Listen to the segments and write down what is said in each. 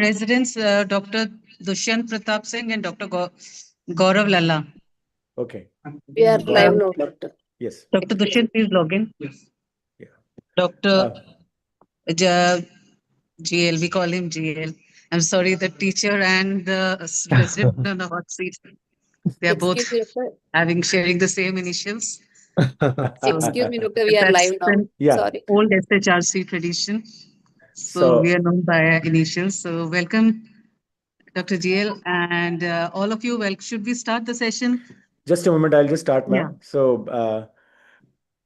residents, Dr. Dushyant Pratap Singh and Dr. Gaurav Lalla. Okay. We are Got live it. now, doctor. Yes. Dr. Dushyant, please log in. Yeah. Dr. Uh, GL, we call him GL. I'm sorry, the teacher and the resident on the hot seat, they are both Excuse me, doctor. sharing the same initials. So Excuse me, doctor. We are that's live now. an yeah. Sorry. old SHRC tradition. So we So are known by our initials. So welcome, Dr. GL, and all of you. Well, should we start the session? just a moment, I'll just start, Yeah. ma'am.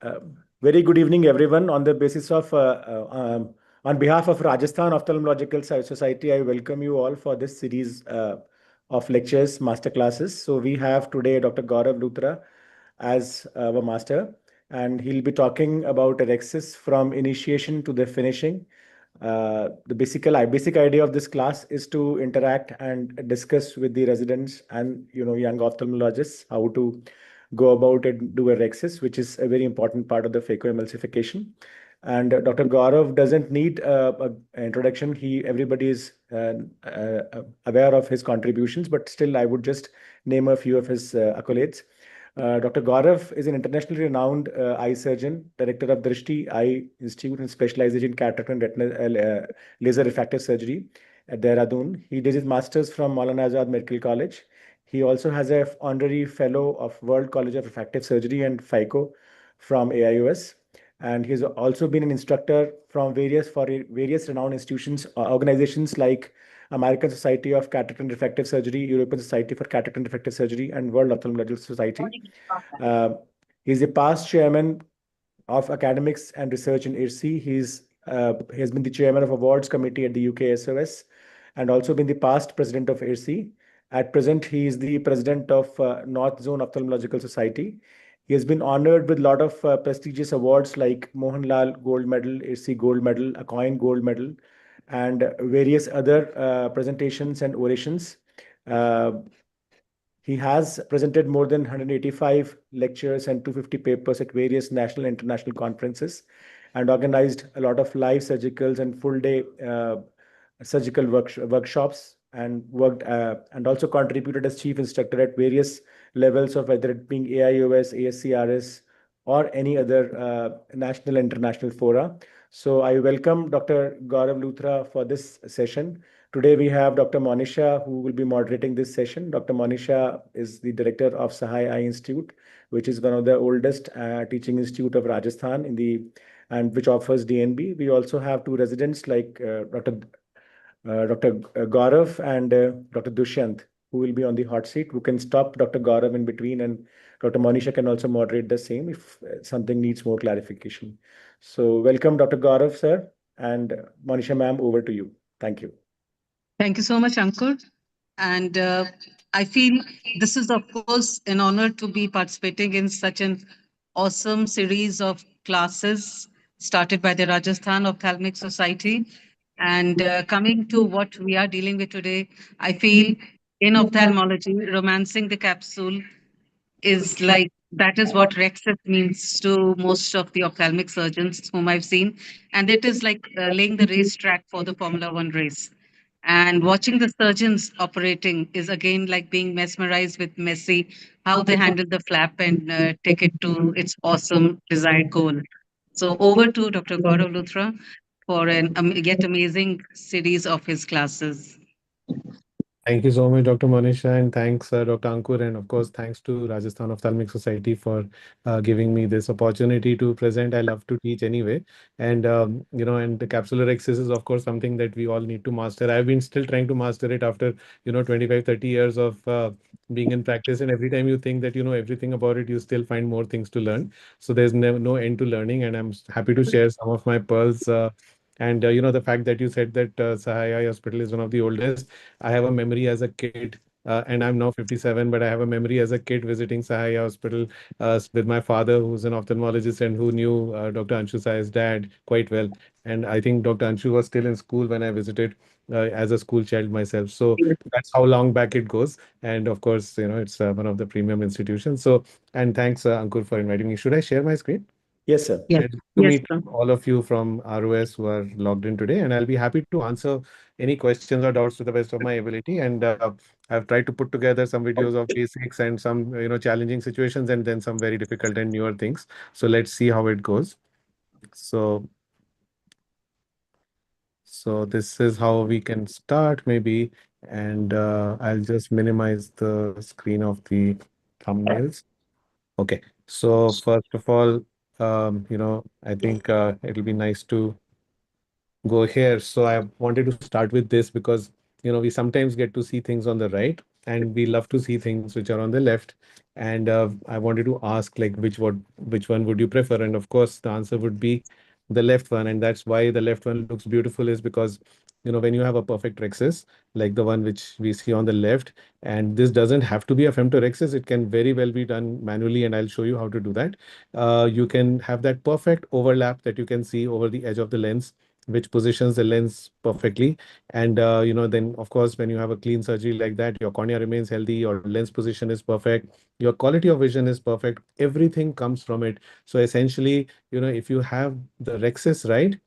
Uh, very good evening, everyone. On the basis of, on behalf of Rajasthan Ophthalmological Society, I welcome you all for this series of lectures, master classes. So we have today Dr. Gaurav Luthra as our master, and he'll be talking about Rexis from initiation to the finishing. The basic idea of this class is to interact and discuss with the residents and young ophthalmologists how to go about and do a Rexis, which is a very important part of the phacoemulsification. And Dr. Gaurav doesn't need an introduction. Everybody is aware of his contributions, but still, I would just name a few of his accolades. Dr. Gaurav is an internationally renowned eye surgeon, director of Drishti Eye Institute and specializes in cataract and retinal laser refractive surgery at Dehradun. He did his master's from Maulana Azad Medical College. He also has a honorary fellow of World College of Refractive Surgery and FICO from AIOS. And he's also been an instructor from various renowned institutions, organizations like American Society of Cataract and Refractive Surgery, European Society for Cataract and Refractive Surgery, and World Ophthalmological Society. Uh, he's a past chairman of academics and research in IRSI. He has been the chairman of awards committee at the UK SOS and also been the past president of IRSI. At present, he is the president of North Zone Ophthalmological Society. He has been honored with a lot of prestigious awards like Mohanlal Gold Medal, IRSI Gold Medal, a Coin Gold Medal, and various other presentations and orations. Uh, he has presented more than 185 lectures and 250 papers at various national and international conferences and organized a lot of live surgicals and full day surgical workshops and worked and also contributed as chief instructor at various levels of whether it being AIOS, ASCRS, or any other national and international fora. So I welcome Dr. Gaurav Luthra for this session. Today we have Dr. Monisha who will be moderating this session. Dr. Monisha is the director of Sahai Eye Institute, which is one of the oldest teaching institute of Rajasthan and which offers DNB. We also have two residents like Dr. Gaurav and Dr. Dushyant, who will be on the hot seat, who can stop Dr. Gaurav in between, and Dr. Monisha can also moderate the same if something needs more clarification. So welcome, Dr. Gaurav, sir, and Monisha, ma'am, over to you. Thank you. Thank you so much, Ankur. And I feel this is, of course, an honor to be participating in such an awesome series of classes started by the Rajasthan Ophthalmic Society. And coming to what we are dealing with today, I feel in ophthalmology, romancing the capsule is like that is what Rexus means to most of the ophthalmic surgeons whom I've seen. And it is like laying the racetrack for the Formula One race. And watching the surgeons operating is again like being mesmerized with Messi, how they handle the flap and take it to its awesome desired goal. So over to Dr. Gaurav Luthra for an yet amazing series of his classes. Thank you so much, Dr. Monisha, and thanks, Dr. Ankur, and of course, thanks to Rajasthan Ophthalmic Society for giving me this opportunity to present. I love to teach anyway, and and the Capsulorrhexis is of course something that we all need to master. I've been still trying to master it after 25, 30 years of being in practice, and every time you think that you know everything about it, you still find more things to learn. So there's no end to learning, and I'm happy to share some of my pearls. And the fact that you said that Sahai Eye Hospital is one of the oldest. I have a memory as a kid, and I'm now 57, but I have a memory as a kid visiting Sahai Hospital with my father, who's an ophthalmologist and who knew Dr. Anshu Sai's dad quite well. And I think Dr. Anshu was still in school when I visited as a school child myself. So that's how long back it goes. And of course, it's one of the premium institutions. So, and thanks, Ankur, for inviting me. Should I share my screen? Yes, sir. Yes. It's good to Yes, meet sir. all of you from ROS who are logged in today, and I'll be happy to answer any questions or doubts to the best of my ability. And I've tried to put together some videos of basics and some challenging situations, and then some very difficult and newer things. So let's see how it goes. So this is how we can start maybe, and I'll just minimize the screen of the thumbnails. Okay. So first of all, I think it'll be nice to go here. So I wanted to start with this because we sometimes get to see things on the right, and we love to see things which are on the left. And I wanted to ask like which one would you prefer? And of course, the answer would be the left one, and that's why the left one looks beautiful is because when you have a perfect rexis like the one which we see on the left, and this doesn't have to be a femtorexis, it can very well be done manually, and I'll show you how to do that. You can have that perfect overlap that you can see over the edge of the lens, which positions the lens perfectly. And then of course, when you have a clean surgery like that, your cornea remains healthy, your lens position is perfect, your quality of vision is perfect, everything comes from it. So essentially, if you have the rexis right,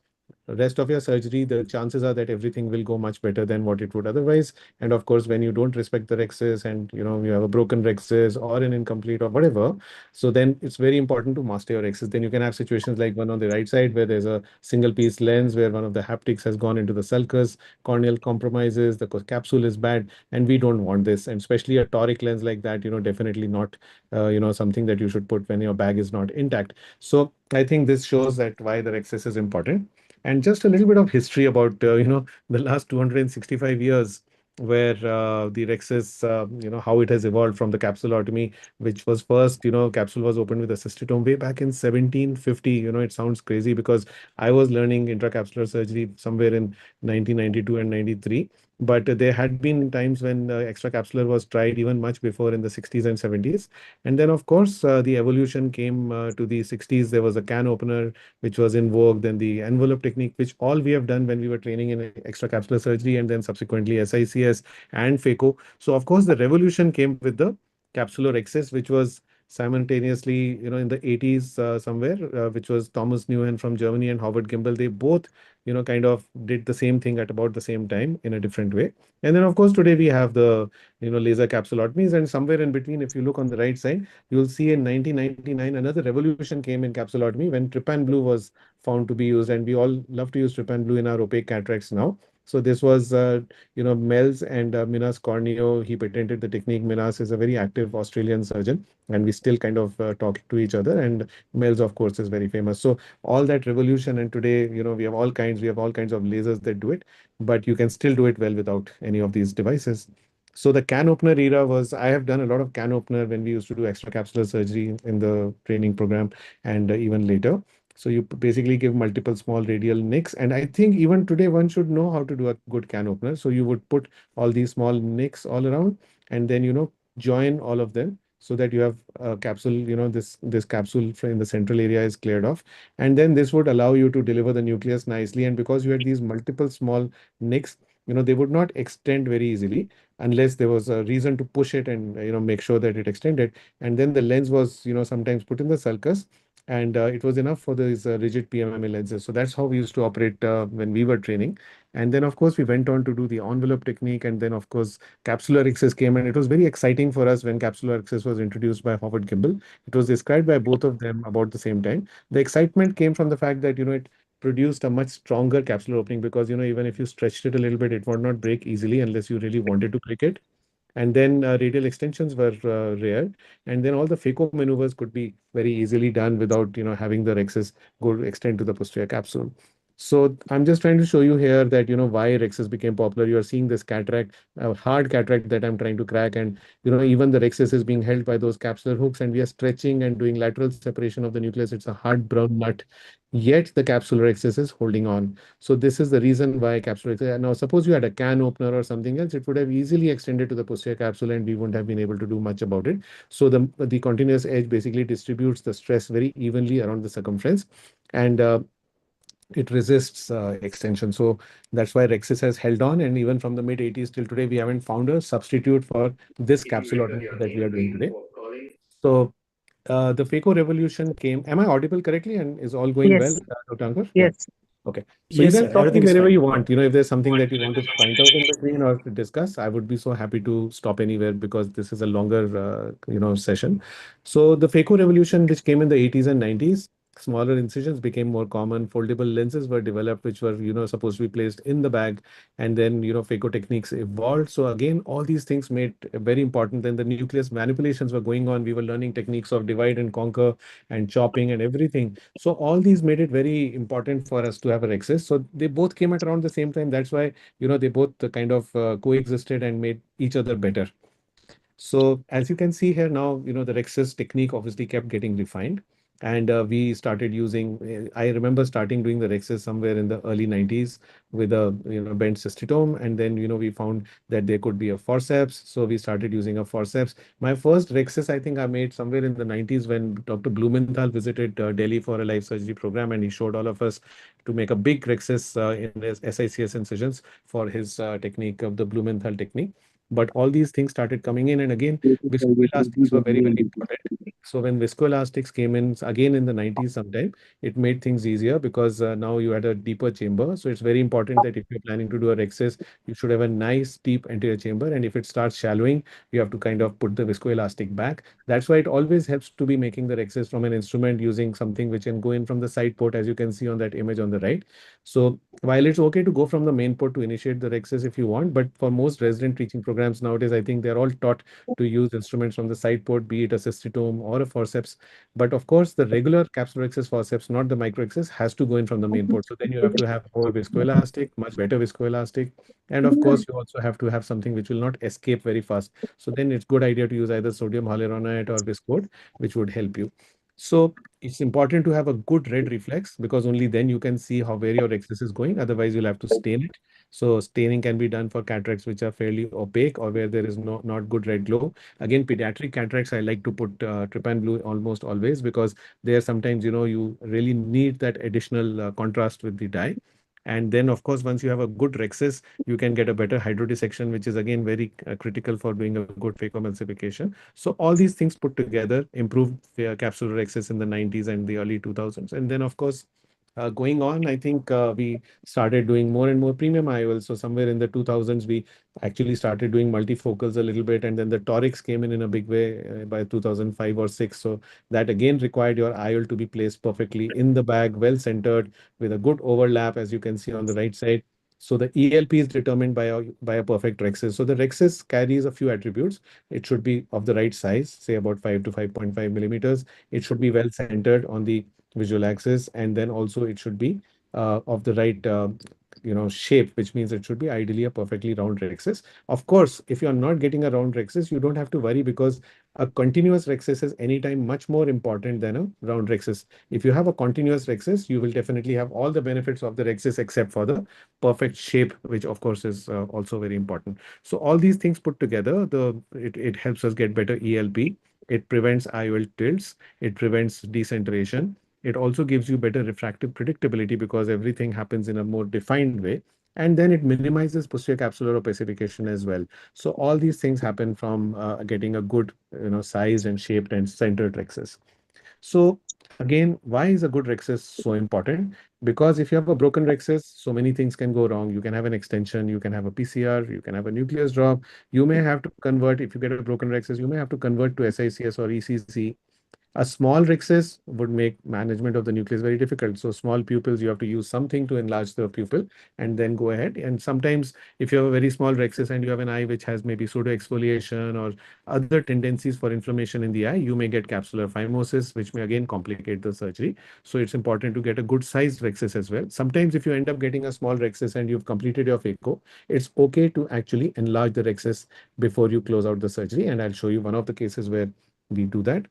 rest of your surgery, the chances are that everything will go much better than what it would otherwise. And of course, when you don't respect the rexis, and you have a broken rexis or an incomplete or whatever, so then it's very important to master your rexis. Then you can have situations like one on the right side where there's a single piece lens where one of the haptics has gone into the sulcus, corneal compromises, the capsule is bad, and we don't want this. And especially a toric lens like that, definitely not something that you should put when your bag is not intact. So I think this shows that why the rexis is important. And just a little bit of history about the last 265 years, where the Rexis, how it has evolved from the capsulotomy, which was first, capsule was opened with a cystotome way back in 1750. It sounds crazy because I was learning intracapsular surgery somewhere in 1992 and 93. But there had been times when extracapsular was tried even much before in the 60s and 70s. And then, of course, the evolution came to the 60s. There was a can opener which was in vogue, then the envelope technique, which all we have done when we were training in extracapsular surgery, and then subsequently SICS and phaco. So, of course, the revolution came with the Capsulorrhexis, which was simultaneously, in the 80s somewhere, which was Thomas Newen from Germany and Howard Gimbel. They both, kind of did the same thing at about the same time in a different way. And then, of course, today we have the, laser capsulotomies, and somewhere in between, if you look on the right side, you'll see in 1999, another revolution came in capsulotomy when trypan blue was found to be used. And we all love to use trypan blue in our opaque cataracts now. So this was, Mel's and Minas Corneo. He patented the technique. Minas is a very active Australian surgeon, and we still kind of talk to each other. And Mel's, of course, is very famous. So all that revolution, and today, we have all kinds of lasers that do it, but you can still do it well without any of these devices. So the can opener era was, I have done a lot of can opener when we used to do extracapsular surgery in the training program, and even later. So you basically give multiple small radial nicks. And I think even today one should know how to do a good can opener. So you would put all these small nicks all around, and then, join all of them so that you have a capsule, this capsule in the central area is cleared off. And then this would allow you to deliver the nucleus nicely. And because you had these multiple small nicks, they would not extend very easily unless there was a reason to push it and make sure that it extended. And then the lens was sometimes put in the sulcus, and it was enough for these rigid PMMA lenses. So that's how we used to operate when we were training. And then of course we went on to do the envelope technique, and then of course Capsulorrhexis came, and it was very exciting for us when Capsulorrhexis was introduced by Howard Gimbel. It was described by both of them about the same time. The excitement came from the fact that it produced a much stronger capsular opening, because even if you stretched it a little bit, it would not break easily unless you really wanted to break it. And then radial extensions were rare, and then all the phaco maneuvers could be very easily done without having the rexus go extend to the posterior capsule. So I'm just trying to show you here that why rexus became popular. You are seeing this cataract, hard cataract that I'm trying to crack, and even the rexus is being held by those capsular hooks, and we are stretching and doing lateral separation of the nucleus. It's a hard brown nut, yet the capsular rexus is holding on. So this is the reason why capsular rexus. Now suppose you had a can opener or something else, it would have easily extended to the posterior capsule, and we wouldn't have been able to do much about it. So the continuous edge basically distributes the stress very evenly around the circumference, and it resists extension. So that's why Rexis has held on. And even from the mid 80s till today, we haven't found a substitute for this capsulotomy that we are doing today. So The FACO revolution came. Am I audible correctly and is all going well, Yes, Dr. Ankur? Yeah. yes. Okay. So you Yes, can sir. stop me Everything is wherever fine. you want. If there's something that you want to point out in between or to discuss, I would be so happy to stop anywhere because this is a longer, session. So the phaco revolution, which came in the 80s and 90s, smaller incisions became more common. Foldable lenses were developed, which were, supposed to be placed in the bag. And then, phaco techniques evolved. So again, all these things made very important. Then the nucleus manipulations were going on. We were learning techniques of divide and conquer and chopping and everything. So all these made it very important for us to have a Rexis. So they both came at around the same time. That's why, they both kind of coexisted and made each other better. So as you can see here now, the Rexus technique obviously kept getting refined. And we started using, I remember starting doing the Rexus somewhere in the early 90s with a, bent cystitome. And then, we found that there could be a forceps. So we started using a forceps. My first Rexus, I think I made somewhere in the 90s when Dr. Blumenthal visited Delhi for a life surgery program. And he showed all of us to make a big Rexus in his SICS incisions for his technique of the Blumenthal technique. But all these things started coming in, and again, viscoelastics were very, very important. So when viscoelastics came in again in the 90s sometime, it made things easier because now you had a deeper chamber. So it's very important that if you're planning to do a Rexis, you should have a nice deep anterior chamber. And if it starts shallowing, you have to kind of put the viscoelastic back. That's why it always helps to be making the Rexis from an instrument using something which can go in from the side port, as you can see on that image on the right. So while it's okay to go from the main port to initiate the Rexis if you want, but for most resident teaching programs nowadays, I think they're all taught to use instruments from the side port, be it a cystitome or a forceps. But of course, the regular Capsulorrhexis forceps, not the microexis, has to go in from the main port. So then you have to have more viscoelastic, much better viscoelastic. And of course, you also have to have something which will not escape very fast. So then it's good idea to use either sodium hyaluronate or Viscode, which would help you. So it's important to have a good red reflex because only then you can see how where your axis is going. Otherwise, you'll have to stain it. So staining can be done for cataracts which are fairly opaque or where there is not good red glow. Again, pediatric cataracts, I like to put trypan blue almost always because there sometimes you really need that additional contrast with the dye. And then, of course, once you have a good rexis, you can get a better hydrodissection, which is again very critical for doing a good phacoemulsification. So all these things put together improved capsular rexis in the 90s and the early 2000s. And then, of course, going on, I think we started doing more and more premium IOLs. So somewhere in the 2000s, we actually started doing multifocals a little bit, and then the torics came in a big way by 2005 or 6. So that again required your IOL to be placed perfectly in the bag, well centered, with a good overlap, as you can see on the right side. So the ELP is determined by a perfect rexis. So the rexis carries a few attributes. It should be of the right size, say about 5 to 5.5 millimeters. It should be well centered on the visual axis, and then also it should be of the right shape, which means it should be ideally a perfectly round rexis. Of course, if you are not getting a round rexis, you don't have to worry because a continuous rexis is anytime much more important than a round rexis. If you have a continuous rexis, you will definitely have all the benefits of the rexis except for the perfect shape, which of course is also very important. So all these things put together, it helps us get better ELP. It prevents IOL tilts. It prevents decentration. It also gives you better refractive predictability because everything happens in a more defined way. And then it minimizes posterior capsular opacification as well. So all these things happen from getting a good, sized and shaped and centered rexis. So again, why is a good rexis so important? Because if you have a broken rexis, so many things can go wrong. You can have an extension, you can have a PCR, you can have a nucleus drop. You may have to convert, if you get a broken rexis, you may have to convert to SICS or ECC. A small rhexis would make management of the nucleus very difficult. So small pupils, you have to use something to enlarge the pupil and then go ahead. And sometimes if you have a very small rhexis and you have an eye which has maybe pseudo exfoliation or other tendencies for inflammation in the eye, you may get capsular phimosis, which may again complicate the surgery. So it's important to get a good sized rhexis as well. Sometimes if you end up getting a small rhexis and you've completed your phaco, it's okay to actually enlarge the rhexis before you close out the surgery. And I'll show you one of the cases where we do that.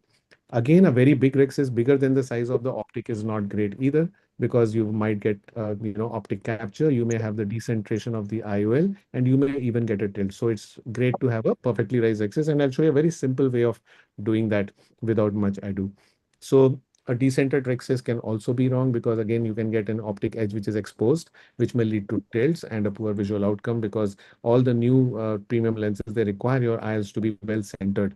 Again, a very big rexis bigger than the size of the optic is not great either because you might get optic capture. You may have the decentration of the IOL and you may even get a tilt. So it's great to have a perfectly raised rexis, and I'll show you a very simple way of doing that without much ado. So a decentered rexis can also be wrong because again you can get an optic edge which is exposed, which may lead to tilts and a poor visual outcome because all the new premium lenses, they require your eyes to be well centered.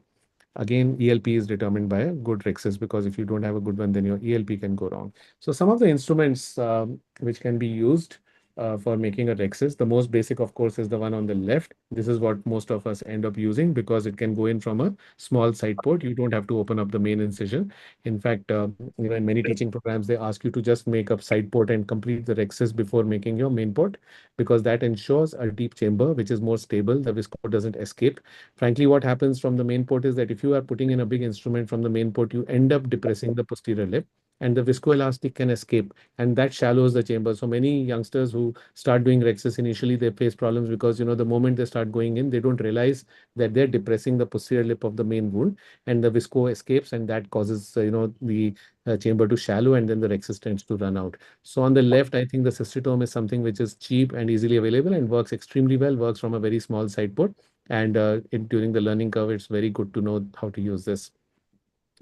Again, ELP is determined by a good Rexis, because if you don't have a good one, then your ELP can go wrong. So some of the instruments which can be used for making a Rexis, the most basic, of course, is the one on the left. This is what most of us end up using because it can go in from a small side port. You don't have to open up the main incision. In fact, in many teaching programs, they ask you to just make up side port and complete the Rexis before making your main port, because that ensures a deep chamber, which is more stable. The visco doesn't escape. Frankly, what happens from the main port is that if you are putting in a big instrument from the main port, you end up depressing the posterior lip, and the viscoelastic can escape, and that shallows the chamber. So many youngsters who start doing Rexis initially, they face problems because the moment they start going in, they don't realize that they're depressing the posterior lip of the main wound, and the visco escapes, and that causes the chamber to shallow, and then the Rexis tends to run out. So on the left, I think the cystitome is something which is cheap and easily available and works extremely well, works from a very small side port, and during the learning curve, it's very good to know how to use this.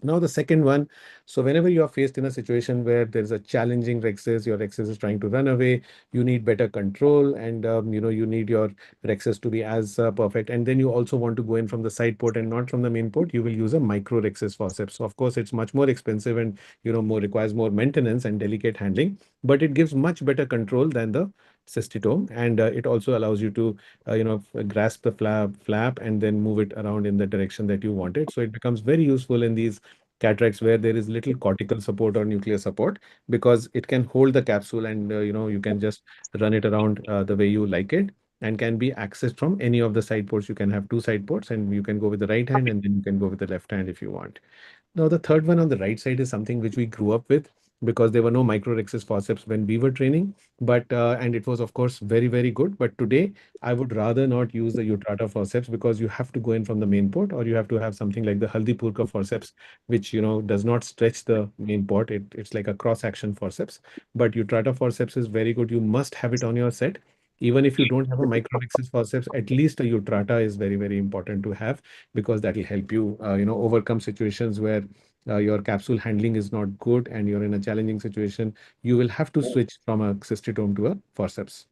Now, the second one, so whenever you are faced in a situation where there's a challenging Rexis, your Rexis is trying to run away, you need better control, and you need your Rexis to be as perfect. And then you also want to go in from the side port and not from the main port, you will use a micro Rexis forceps. So of course, it's much more expensive and more requires more maintenance and delicate handling, but it gives much better control than the cystitome, and it also allows you to grasp the flap and then move it around in the direction that you want it. So it becomes very useful in these cataracts where there is little cortical support or nuclear support, because it can hold the capsule, and you can just run it around the way you like it, and can be accessed from any of the side ports. You can have two side ports, and you can go with the right hand, and then you can go with the left hand if you want. Now, the third one on the right side is something which we grew up with, because there were no microrhexis forceps when we were training, but and it was of course very, very good. But today I would rather not use the Utrata forceps, because you have to go in from the main port, or you have to have something like the Haldipurka forceps, which does not stretch the main port. It's like a cross action forceps. But Utrata forceps is very good. You must have it on your set. Even if you don't have a microrhexis forceps, at least a Utrata is very, very important to have, because that will help you overcome situations where your capsule handling is not good and you're in a challenging situation. You will have to switch from a cystitome to a forceps.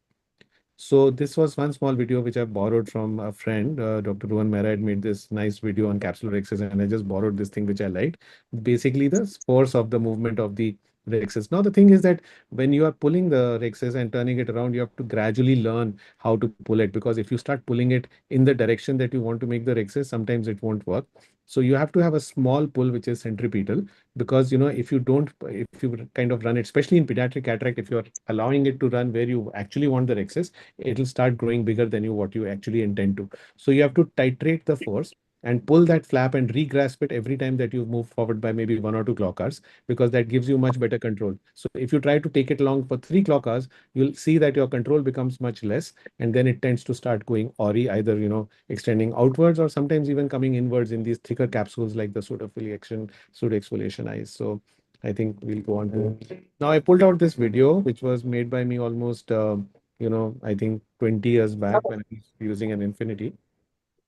So this was one small video which I borrowed from a friend. Dr. Rohan Mehra had made this nice video on Capsulorrhexis, and I just borrowed this thing which I liked. Basically, the force of the movement of the Rhexis. Now, the thing is that when you are pulling the Rhexis and turning it around, you have to gradually learn how to pull it, because if you start pulling it in the direction that you want to make the Rhexis, sometimes it won't work. So you have to have a small pull which is centripetal, because if you don't, if you kind of run it, especially in pediatric cataract, if you're allowing it to run where you actually want the Rhexis, it'll start growing bigger than what you actually intend to. So you have to titrate the force and pull that flap and re-grasp it every time that you move forward by maybe 1 or 2 clock hours, because that gives you much better control. So if you try to take it along for 3 clock hours, you'll see that your control becomes much less, and then it tends to start going ori, either extending outwards or sometimes even coming inwards in these thicker capsules like the pseudophiliation, pseudoexfoliation eyes. So I think we'll go on to now. I pulled out this video which was made by me almost I think 20 years back when I was using an Infinity.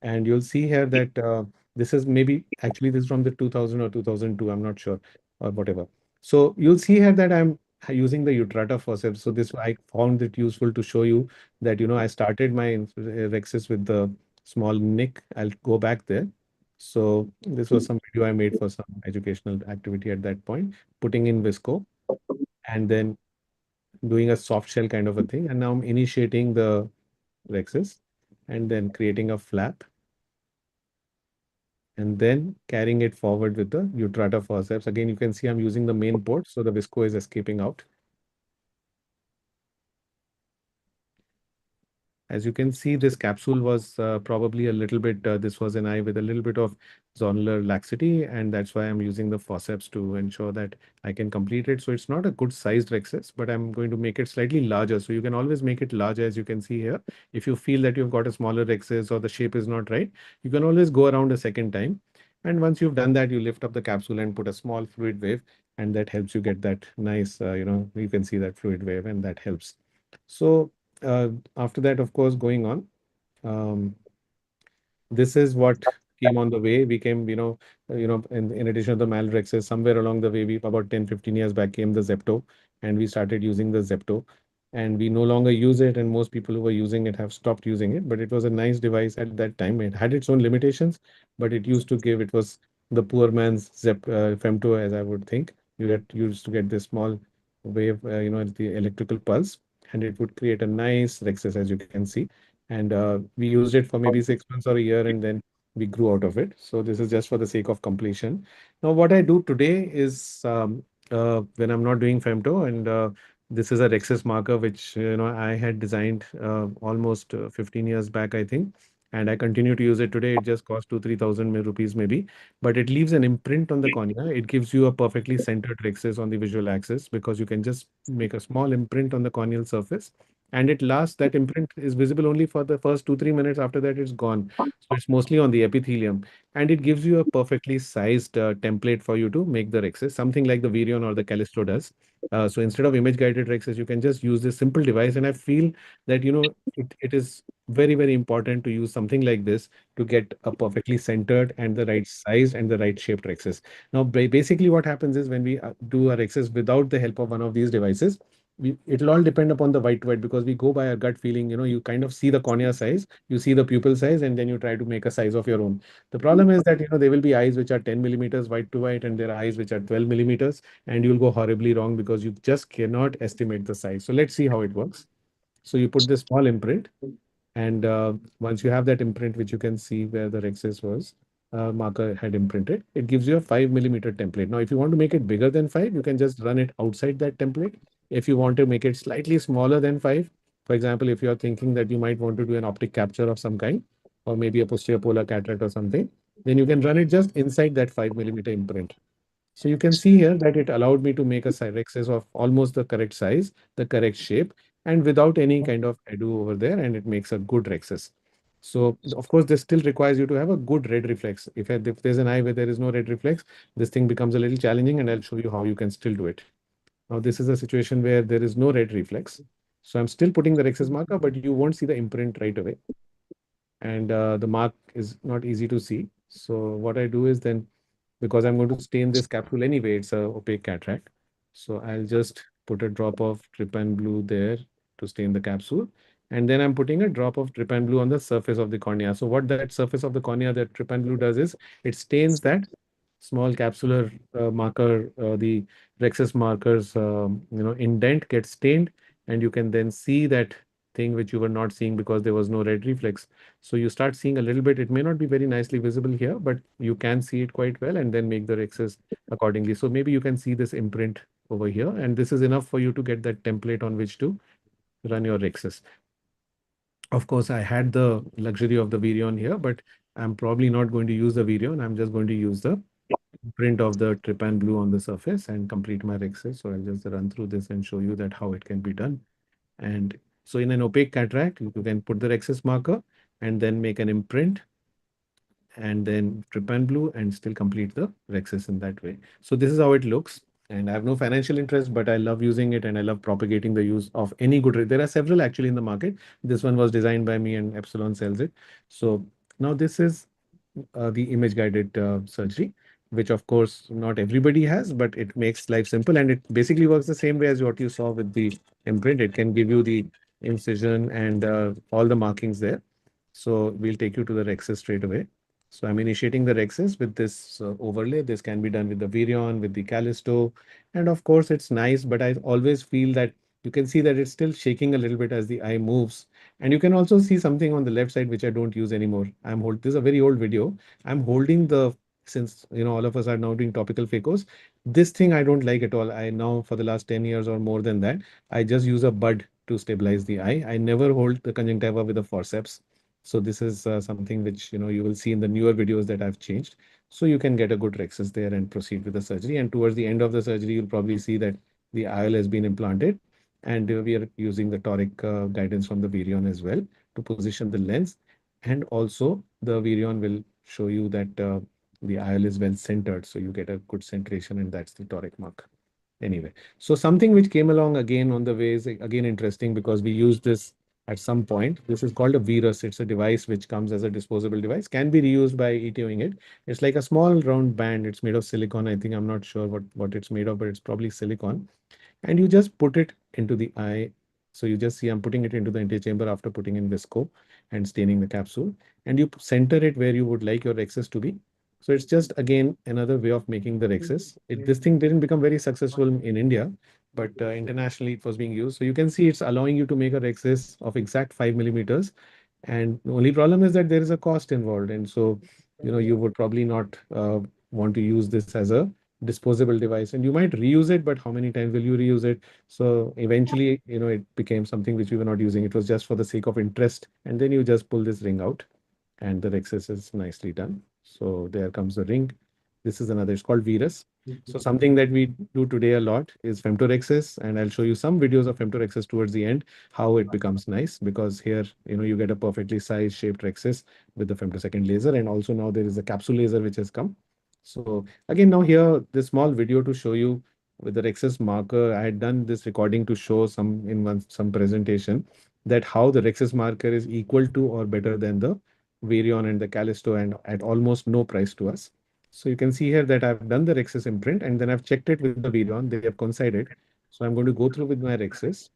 And you'll see here that this is maybe actually this is from the 2000 or 2002, I'm not sure, or whatever. So you'll see here that I'm using the Utrata forceps. So this I found it useful to show you that I started my Rexis with the small nick. I'll go back there. So this was some video I made for some educational activity at that point, putting in Visco and then doing a soft shell kind of a thing. And now I'm initiating the Rexis and then creating a flap and then carrying it forward with the Utrata forceps. Again, you can see I'm using the main port, so the visco is escaping out. As you can see, this capsule was probably a little bit, this was an eye with a little bit of zonular laxity, and that's why I'm using the forceps to ensure that I can complete it. So it's not a good sized Rexis, but I'm going to make it slightly larger. So you can always make it larger, as you can see here. If you feel that you've got a smaller Rexis or the shape is not right, you can always go around a second time. And once you've done that, you lift up the capsule and put a small fluid wave, and that helps you get that nice, you can see that fluid wave, and that helps. So after that, of course, going on, um, this is what came on the way. We came, in addition to the Malrexes, somewhere along the way, we about 10-15 years back came the Zepto, and we started using the Zepto. And we no longer use it, and most people who were using it have stopped using it. But it was a nice device at that time. It had its own limitations, but it used to give, it was the poor man's femto, as I would think. You used to get this small wave, the electrical pulse, and it would create a nice rexus, as you can see. And we used it for maybe 6 months or a year, and then we grew out of it. So this is just for the sake of completion. Now, what I do today is when I'm not doing femto, and this is a rexus marker which I had designed almost 15 years back, I think, and I continue to use it today. It just costs 2-3 thousand rupees maybe, but it leaves an imprint on the cornea. It gives you a perfectly centered rexus on the visual axis because you can just make a small imprint on the corneal surface, and it lasts. That imprint is visible only for the first 2-3 minutes. After that, it's gone. So it's mostly on the epithelium, and it gives you a perfectly sized template for you to make the rexus, something like the Virion or the Callisto does. So instead of image guided rexus, you can just use this simple device, and I feel that it is very, very important to use something like this to get a perfectly centered and the right size and the right shaped rexus. Now, basically, what happens is when we do our rexus without the help of one of these devices, it'll all depend upon the white to white because we go by our gut feeling. You kind of see the cornea size, you see the pupil size, and then you try to make a size of your own. The problem is that there will be eyes which are 10 millimeters white to white, and there are eyes which are 12 millimeters, and you'll go horribly wrong because you just cannot estimate the size. So let's see how it works. So you put this small imprint, and once you have that imprint, which you can see where the Rexis was, marker had imprinted, it gives you a 5 millimeter template. Now, if you want to make it bigger than 5, you can just run it outside that template. If you want to make it slightly smaller than 5, for example, if you're thinking that you might want to do an optic capture of some kind, or maybe a posterior polar cataract or something, then you can run it just inside that 5 millimeter imprint. So you can see here that it allowed me to make a Cyrexis of almost the correct size, the correct shape, and without any kind of ado over there, and it makes a good Rexis. So of course, this still requires you to have a good red reflex. If there's an eye where there is no red reflex, this thing becomes a little challenging, and I'll show you how you can still do it. Now, this is a situation where there is no red reflex. So I'm still putting the Rexis marker, but you won't see the imprint right away. And the mark is not easy to see. So what I do is then, because I'm going to stain this capsule anyway, it's a opaque cataract. So I'll just put a drop of trypan blue there to stain the capsule. And then I'm putting a drop of trypan blue on the surface of the cornea. So what that surface of the cornea that trypan blue does is it stains that small capsular marker, the rexus markers, indent gets stained, and you can then see that thing which you were not seeing because there was no red reflex. So you start seeing a little bit. It may not be very nicely visible here, but you can see it quite well and then make the rexus accordingly. So maybe you can see this imprint over here, and this is enough for you to get that template on which to run your rexus. Of course, I had the luxury of the Virion here, but I'm probably not going to use the Virion. I'm just going to use the print of the trypan blue on the surface and complete my rexus. So I'll just run through this and show you that how it can be done. And so in an opaque cataract, you can put the rexus marker and then make an imprint and then trypan blue and still complete the rexus in that way. So this is how it looks. And I have no financial interest, but I love using it and I love propagating the use of any good. There are several actually in the market. This one was designed by me and Epsilon sells it. So now this is the image guided surgery, which of course not everybody has, but it makes life simple and it basically works the same way as what you saw with the imprint. It can give you the incision and all the markings there. So we'll take you to the Rexis straight away. So I'm initiating the Rexis with this overlay. This can be done with the Virion, with the Callisto. And of course, it's nice, but I always feel that you can see that it's still shaking a little bit as the eye moves. And you can also see something on the left side, which I don't use anymore. This is a very old video. I'm holding since all of us are now doing topical phacos. This thing I don't like at all. I now for the last 10 years or more than that, I just use a bud to stabilize the eye. I never hold the conjunctiva with a forceps. So this is something which you will see in the newer videos that I've changed. So you can get a good rexus there and proceed with the surgery. And towards the end of the surgery, you'll probably see that the IOL has been implanted, and we are using the toric guidance from the Virion as well to position the lens. And also the Virion will show you that the IOL is well centered, so you get a good centration, and that's the toric mark. Anyway, so something which came along again on the way is again interesting because we use this at some point. This is called a virus. It's a device which comes as a disposable device, can be reused by ETOing it. It's like a small round band. It's made of silicon. I think I'm not sure what it's made of, but it's probably silicon. And you just put it into the eye. So you just see I'm putting it into the antechamber after putting in visco and staining the capsule. And you center it where you would like your rexus to be. So it's just again another way of making the rexes. This thing didn't become very successful in India, but internationally it was being used. So you can see it's allowing you to make a rexes of exact 5 millimeters. And the only problem is that there is a cost involved. And so, you would probably not want to use this as a disposable device. And you might reuse it, but how many times will you reuse it? So eventually, it became something which we were not using. It was just for the sake of interest. And then you just pull this ring out and the Rexus is nicely done. So there comes the ring. This is another, it's called Virus. So something that we do today a lot is femtorexis, and I'll show you some videos of femtorexis towards the end, how it becomes nice, because here, you get a perfectly sized shaped rexis with the femtosecond laser. And also now there is a capsule laser which has come. So again, now here, this small video to show you with the rexis marker. I had done this recording to show some presentation that how the rexis marker is equal to or better than the Virion and the Callisto, and at almost no price to us. So you can see here that I've done the Rexis imprint and then I've checked it with the Virion. They have coincided. So I'm going to go through with my Rexis.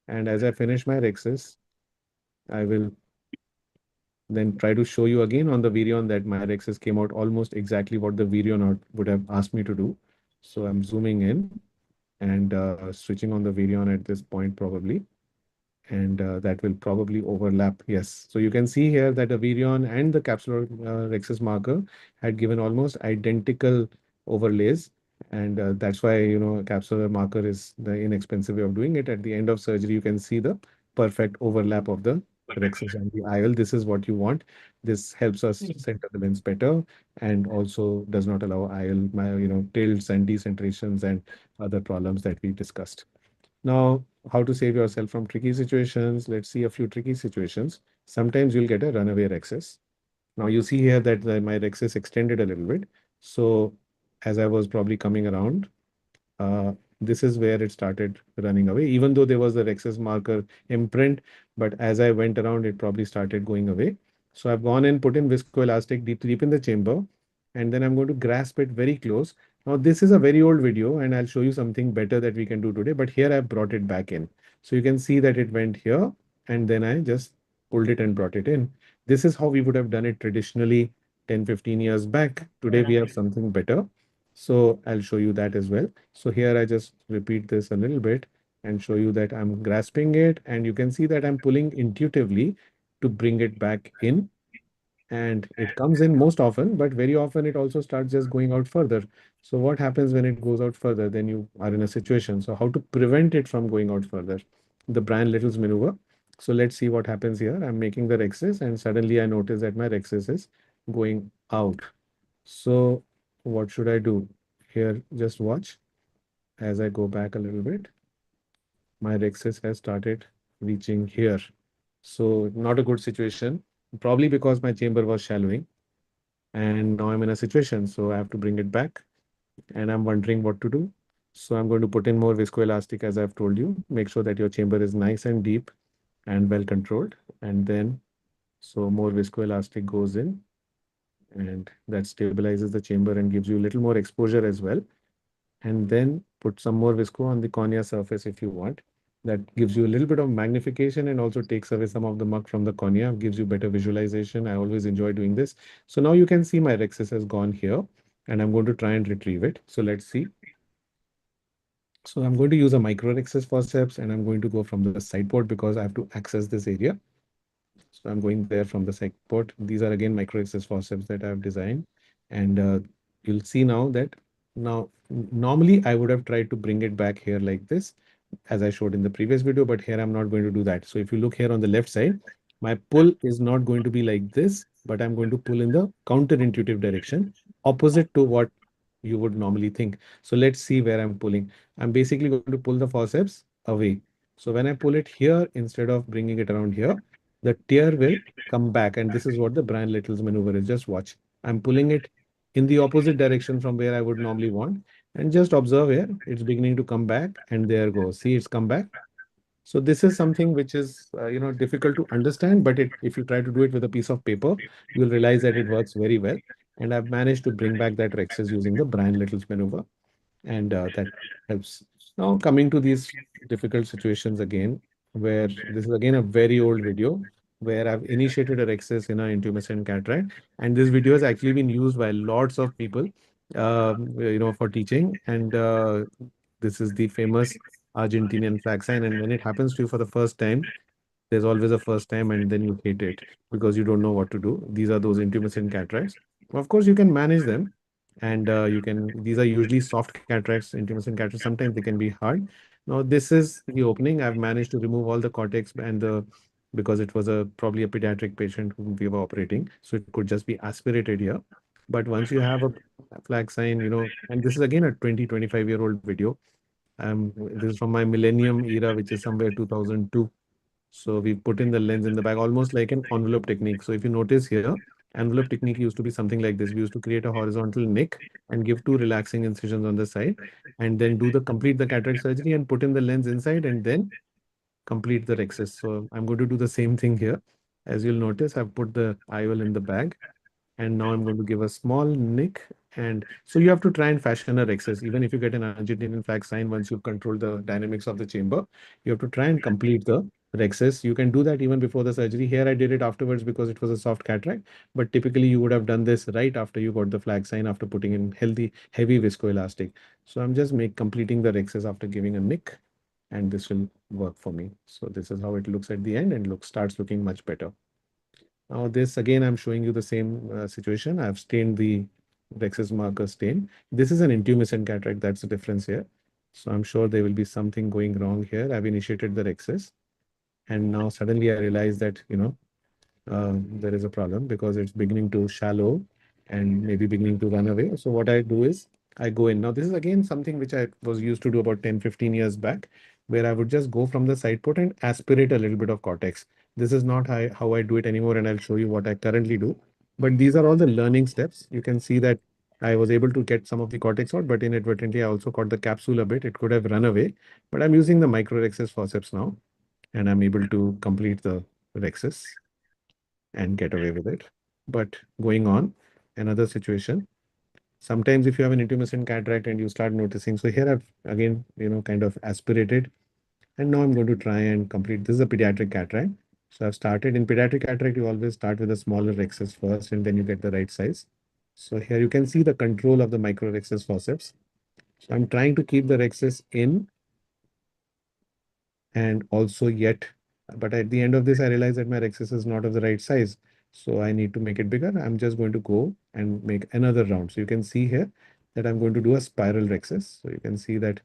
And as I finish my Rexis, I will then try to show you again on the Virion that my Rexis came out almost exactly what the Virion would have asked me to do. So I'm zooming in and switching on the Virion at this point probably. And that will probably overlap. Yes. So you can see here that the Virion and the Capsulorrhexis marker had given almost identical overlays. And that's why, capsular marker is the inexpensive way of doing it. At the end of surgery, you can see the perfect overlap of the rhexis and the IL. This is what you want. This helps us center the lens better and also does not allow IL, tilts and decentrations and other problems that we discussed. Now, how to save yourself from tricky situations? Let's see a few tricky situations. Sometimes you'll get a runaway rexis. Now you see here that my rexis extended a little bit. So as I was probably coming around, uh, this is where it started running away, even though there was the Rexus marker imprint. But as I went around, it probably started going away. So I've gone and put in viscoelastic deep in the chamber, and then I'm going to grasp it very close. Now, this is a very old video, and I'll show you something better that we can do today. But here I've brought it back in. So you can see that it went here, and then I just pulled it and brought it in. This is how we would have done it traditionally 10, 15 years back. Today, we have something better. So I'll show you that as well. So here I just repeat this a little bit and show you that I'm grasping it, and you can see that I'm pulling intuitively to bring it back in, and it comes in most often, but very often it also starts just going out further. So what happens when it goes out further? Then you are in a situation. So how to prevent it from going out further? The Bryan-Little's maneuver. So let's see what happens here. I'm making the rexis and suddenly I notice that my rexis is going out. So what should I do? Here, just watch as I go back a little bit. My rexis has started reaching here. So not a good situation, probably because my chamber was shallowing. And now I'm in a situation, so I have to bring it back and I'm wondering what to do. So I'm going to put in more viscoelastic as I've told you. Make sure that your chamber is nice and deep and well controlled. And then, so more viscoelastic goes in and that stabilizes the chamber and gives you a little more exposure as well. And then put some more visco on the cornea surface if you want. That gives you a little bit of magnification and also takes away some of the muck from the cornea, gives you better visualization. I always enjoy doing this. So now you can see my rexis has gone here and I'm going to try and retrieve it. So let's see. So I'm going to use a micro rexis forceps and I'm going to go from the side port because I have to access this area. So I'm going there from the side port. These are again micro rexis forceps that I've designed. And you'll see now that now normally I would have tried to bring it back here like this, as I showed in the previous video, but here I'm not going to do that. So if you look here on the left side, my pull is not going to be like this, but I'm going to pull in the counterintuitive direction, opposite to what you would normally think. So let's see where I'm pulling. I'm basically going to pull the forceps away. So when I pull it here, instead of bringing it around here, the tear will come back. And this is what the Bryan-Little's maneuver is. Just watch. I'm pulling it in the opposite direction from where I would normally want. And just observe here, it's beginning to come back and there goes. See, it's come back. So this is something which is, difficult to understand, but if you try to do it with a piece of paper, you'll realize that it works very well. And I've managed to bring back that rexis using the Bryan-Little's maneuver, and that helps. Now coming to these difficult situations again, where this is again a very old video. where I've initiated a rhexis in an intumescent cataract. And this video has actually been used by lots of people, for teaching. And this is the famous Argentinian flag sign. And when it happens to you for the first time, there's always a first time, and then you hate it because you don't know what to do. These are those intumescent cataracts. Of course, you can manage them, and you can. These are usually soft cataracts, intumescent cataracts. Sometimes they can be hard. Now, this is the opening. I've managed to remove all the cortex and the because it was a probably a pediatric patient whom we were operating, so it could just be aspirated here. But once you have a flag sign, and this is again a 25-year-old video. This is from my millennium era, which is somewhere 2002. So we put in the lens in the back, almost like an envelope technique. So if you notice here, envelope technique used to be something like this. We used to create a horizontal nick and give two relaxing incisions on the side, and then do the complete the cataract surgery and put in the lens inside, and then complete the rhexis. So I'm going to do the same thing here. As you'll notice, I've put the IOL in the bag, and now I'm going to give a small nick. And so you have to try and fashion a rhexis. Even if you get an Argentinian flag sign, once you've controlled the dynamics of the chamber, you have to try and complete the rhexis. You can do that even before the surgery. Here I did it afterwards because it was a soft cataract, but typically you would have done this right after you got the flag sign, after putting in heavy viscoelastic. So I'm just completing the rhexis after giving a nick, and this will work for me. So this is how it looks at the end, and starts looking much better. Now this again, I'm showing you the same situation. I've stained the Rex's marker stain. This is an intumescent cataract. That's the difference here. So I'm sure there will be something going wrong here. I've initiated the Rex's, and now suddenly I realize that, there is a problem because it's beginning to shallow and maybe beginning to run away. So what I do is I go in. Now this is again something which I was used to do about 10-15 years back, where I would just go from the side port and aspirate a little bit of cortex. This is not how I do it anymore, and I'll show you what I currently do. But these are all the learning steps. You can see that I was able to get some of the cortex out, but inadvertently I also caught the capsule a bit. It could have run away, but I'm using the microrhexis forceps now, and I'm able to complete the rhexis and get away with it. But going on, another situation. Sometimes if you have an intumescent cataract and you start noticing, so here I've again, kind of aspirated, and now I'm going to try and complete. This is a pediatric cataract. So I've started in pediatric cataract, you always start with a smaller rhexis first, and then you get the right size. So here you can see the control of the microrhexis forceps. So I'm trying to keep the rhexis in and also yet, but at the end of this, I realize that my rhexis is not of the right size. So I need to make it bigger. I'm just going to go and make another round. So you can see here that I'm going to do a spiral rhexis. So you can see that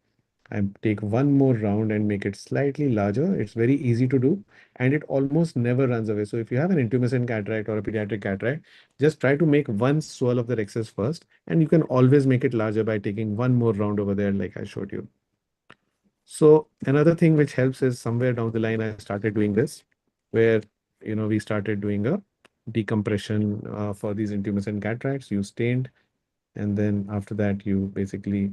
I take one more round and make it slightly larger. It's very easy to do, and it almost never runs away. So if you have an intumescent cataract or a pediatric cataract, just try to make one swirl of the rhexis first, and you can always make it larger by taking one more round over there like I showed you. So another thing which helps is somewhere down the line, I started doing this, where we started doing a decompression for these intumescent cataracts. You stained, and then after that, you basically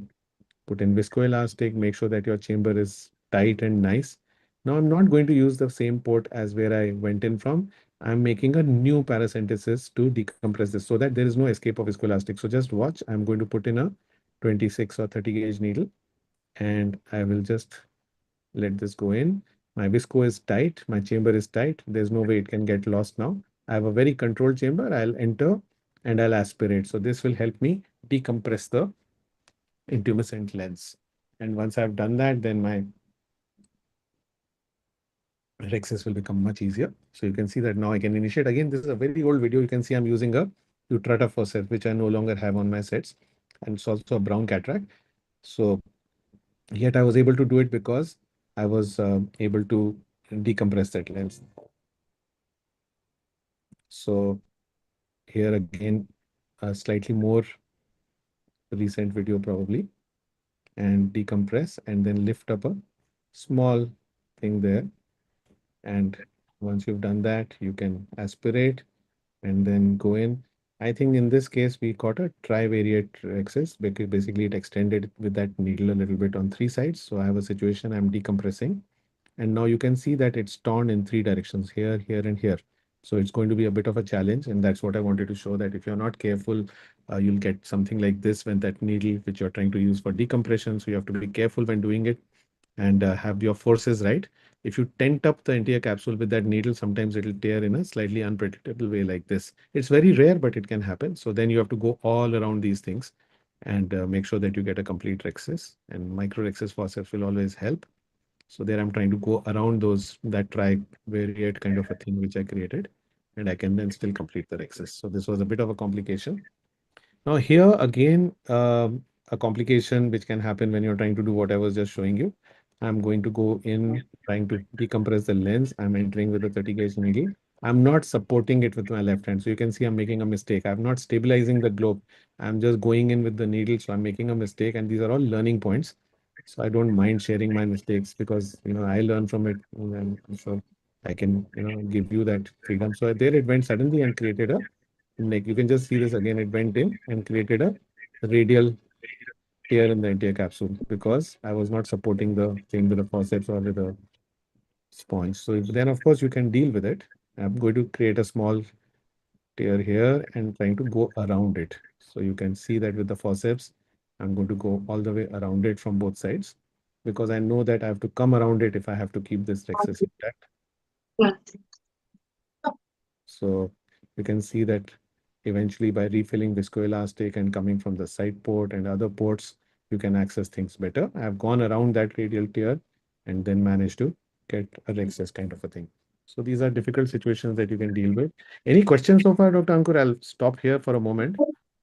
put in viscoelastic, make sure that your chamber is tight and nice. Now I'm not going to use the same port as where I went in from. I'm making a new paracentesis to decompress this so that there is no escape of viscoelastic. So just watch. I'm going to put in a 26 or 30 gauge needle, and I will just let this go in. My visco is tight. My chamber is tight. There's no way it can get lost now. I have a very controlled chamber. I'll enter and I'll aspirate. So this will help me decompress the intumescent lens. And once I've done that, then my rhexis will become much easier. So you can see that now I can initiate. Again, this is a very old video. You can see I'm using a Luthra forceps, which I no longer have on my sets. And it's also a brown cataract. So yet I was able to do it because I was able to decompress that lens. So here again, a slightly more recent video probably, and decompress and then lift up a small thing there. And once you've done that, you can aspirate and then go in. I think in this case, we got a trivariate axis because basically it extended with that needle a little bit on three sides. So I have a situation, I'm decompressing. And now you can see that it's torn in three directions, here, here, and here. So it's going to be a bit of a challenge. And that's what I wanted to show, that if you're not careful, you'll get something like this when that needle, which you're trying to use for decompression. So you have to be careful when doing it and have your forces right. If you tent up the entire capsule with that needle, sometimes it'll tear in a slightly unpredictable way like this. It's very rare, but it can happen. So then you have to go all around these things and make sure that you get a complete rhexis. And micro rhexis forceps will always help. So there I'm trying to go around those, that trivariate kind of a thing which I created, and I can then still complete the rhexis. So this was a bit of a complication. Now here again, a complication which can happen when you're trying to do what I was just showing you. I'm going to go in trying to decompress the lens. I'm entering with a 30 gauge needle. I'm not supporting it with my left hand. So you can see I'm making a mistake. I'm not stabilizing the globe. I'm just going in with the needle. So I'm making a mistake. And these are all learning points. So I don't mind sharing my mistakes because, I learn from it. And so I can, give you that freedom. So there it went suddenly and created a, like you can just see this again, it went in and created a radial tear in the entire capsule because I was not supporting the thing with the forceps or with a sponge. So then of course you can deal with it. I'm going to create a small tear here and trying to go around it. So you can see that with the forceps, I'm going to go all the way around it from both sides because I know that I have to come around it if I have to keep this rhexis intact. So you can see that eventually by refilling viscoelastic and coming from the side port and other ports, you can access things better. I've gone around that radial tear and then managed to get a rhexis kind of a thing. So these are difficult situations that you can deal with. Any questions so far, Dr. Ankur? I'll stop here for a moment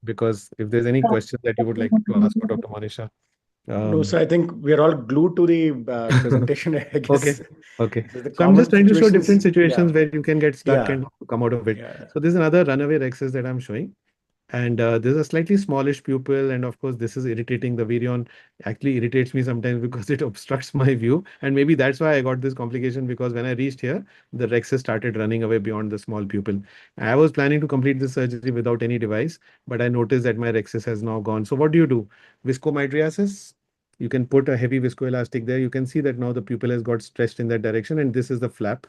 because if there's any questions that you would like to ask for Dr. Manisha. No, Um, so I think we are all glued to the presentation, I Okay. guess. Okay. So the So I'm just common trying to show situations, different situations yeah, where you can get stuck and yeah, how to come out of it. yeah. So this is another runaway rhexis that I'm showing. And there's a slightly smallish pupil. And of course, this is irritating. The virion actually irritates me sometimes because it obstructs my view. And maybe that's why I got this complication because when I reached here, the rhexis started running away beyond the small pupil. I was planning to complete this surgery without any device, but I noticed that my rhexis has now gone. So what do you do? Viscomydriasis. You can put a heavy viscoelastic there. You can see that now the pupil has got stretched in that direction, and this is the flap.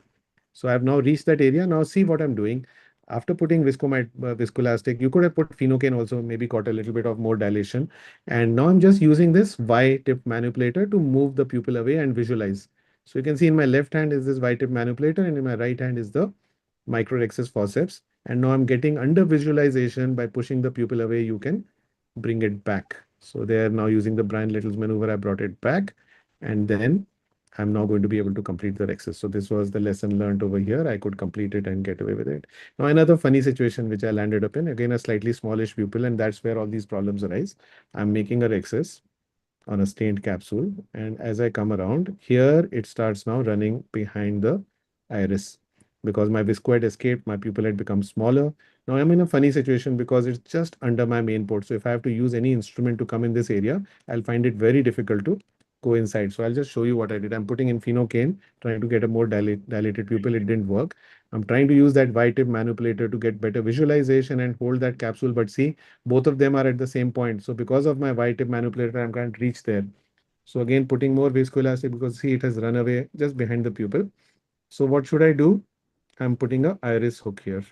So I've now reached that area. Now see what I'm doing. After putting viscoelastic, you could have put phenocaine also, maybe got a little bit of more dilation. And now I'm just using this Y-tip manipulator to move the pupil away and visualize. So you can see in my left hand is this Y-tip manipulator, and in my right hand is the microrhexis forceps. And now I'm getting under visualization by pushing the pupil away. You can bring it back. So they are now using the Brian Little's maneuver. I brought it back, and then I'm now going to be able to complete the rhexis. So this was the lesson learned over here. I could complete it and get away with it. Now another funny situation which I landed up in, again a slightly smallish pupil, and that's where all these problems arise. I'm making a rhexis on a stained capsule, and as I come around here, it starts now running behind the iris because my viscoid escaped, my pupil had become smaller. Now I'm in a funny situation because it's just under my main port. So if I have to use any instrument to come in this area, I'll find it very difficult to go inside. So I'll just show you what I did. I'm putting in phenocaine, trying to get a more dilated pupil. It didn't work. I'm trying to use that Y-tip manipulator to get better visualization and hold that capsule. But see, both of them are at the same point. So because of my Y-tip manipulator, I can't reach there. So again, putting more viscoelastic because see, it has run away just behind the pupil. So what should I do? I'm putting a iris hook here.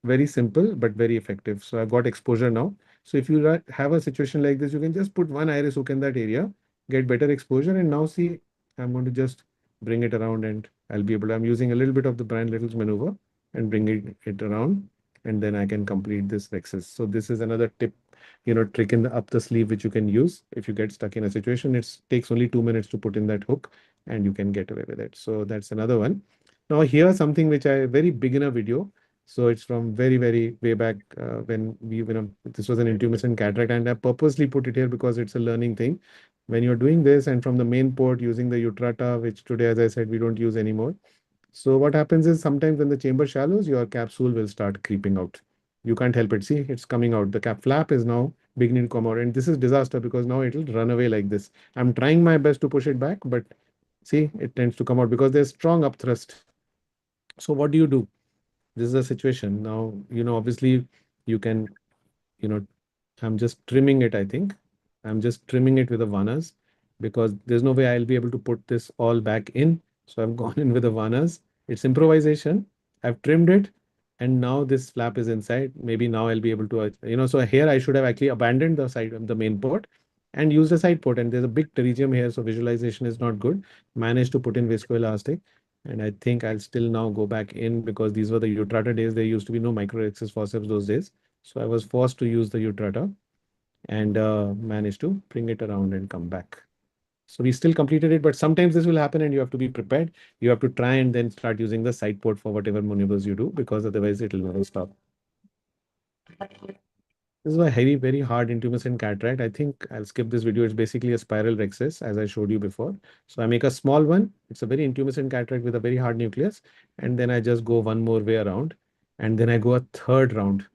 Very simple, but very effective. So I've got exposure now. So if you have a situation like this, you can just put one iris hook in that area, get better exposure. And now see, I'm going to just bring it around and I'll be able to, I'm using a little bit of the Brian Little's maneuver and bringing it around. And then I can complete this rhexis. So this is another tip, trick in the up the sleeve, which you can use. If you get stuck in a situation, it takes only 2 minutes to put in that hook and you can get away with it. So that's another one. Now here's something which I, very beginner video. So it's from very, very way back when this was an intumescent cataract, and I purposely put it here because it's a learning thing. When you're doing this and from the main port using the Utrata, which today, as I said, we don't use anymore. So what happens is sometimes when the chamber shallows, your capsule will start creeping out. You can't help it. See, it's coming out. The cap flap is now beginning to come out. And this is disaster because now it'll run away like this. I'm trying my best to push it back, but see, it tends to come out because there's strong upthrust. So what do you do? This is a situation. Now, obviously you can, you know, I'm just trimming it, I think. I'm just trimming it with the vanas because there's no way I'll be able to put this all back in. So I've gone in with the vanas. It's improvisation. I've trimmed it and now this flap is inside. Maybe now I'll be able to, so here I should have actually abandoned the side of the main port and used a side port. And there's a big pterygium here, so visualization is not good. Managed to put in viscoelastic. And I think I'll still now go back in because these were the Utrata days. There used to be no microaxis forceps those days. So I was forced to use the Utrata and managed to bring it around and come back. So we still completed it, but sometimes this will happen and you have to be prepared. You have to try and then start using the side port for whatever maneuvers you do, because otherwise it will never stop. This is a heavy, very hard intumescent cataract. I think I'll skip this video. It's basically a spiral rexus, as I showed you before. So I make a small one. It's a very intumescent cataract with a very hard nucleus. And then I just go one more way around. And then I go a third round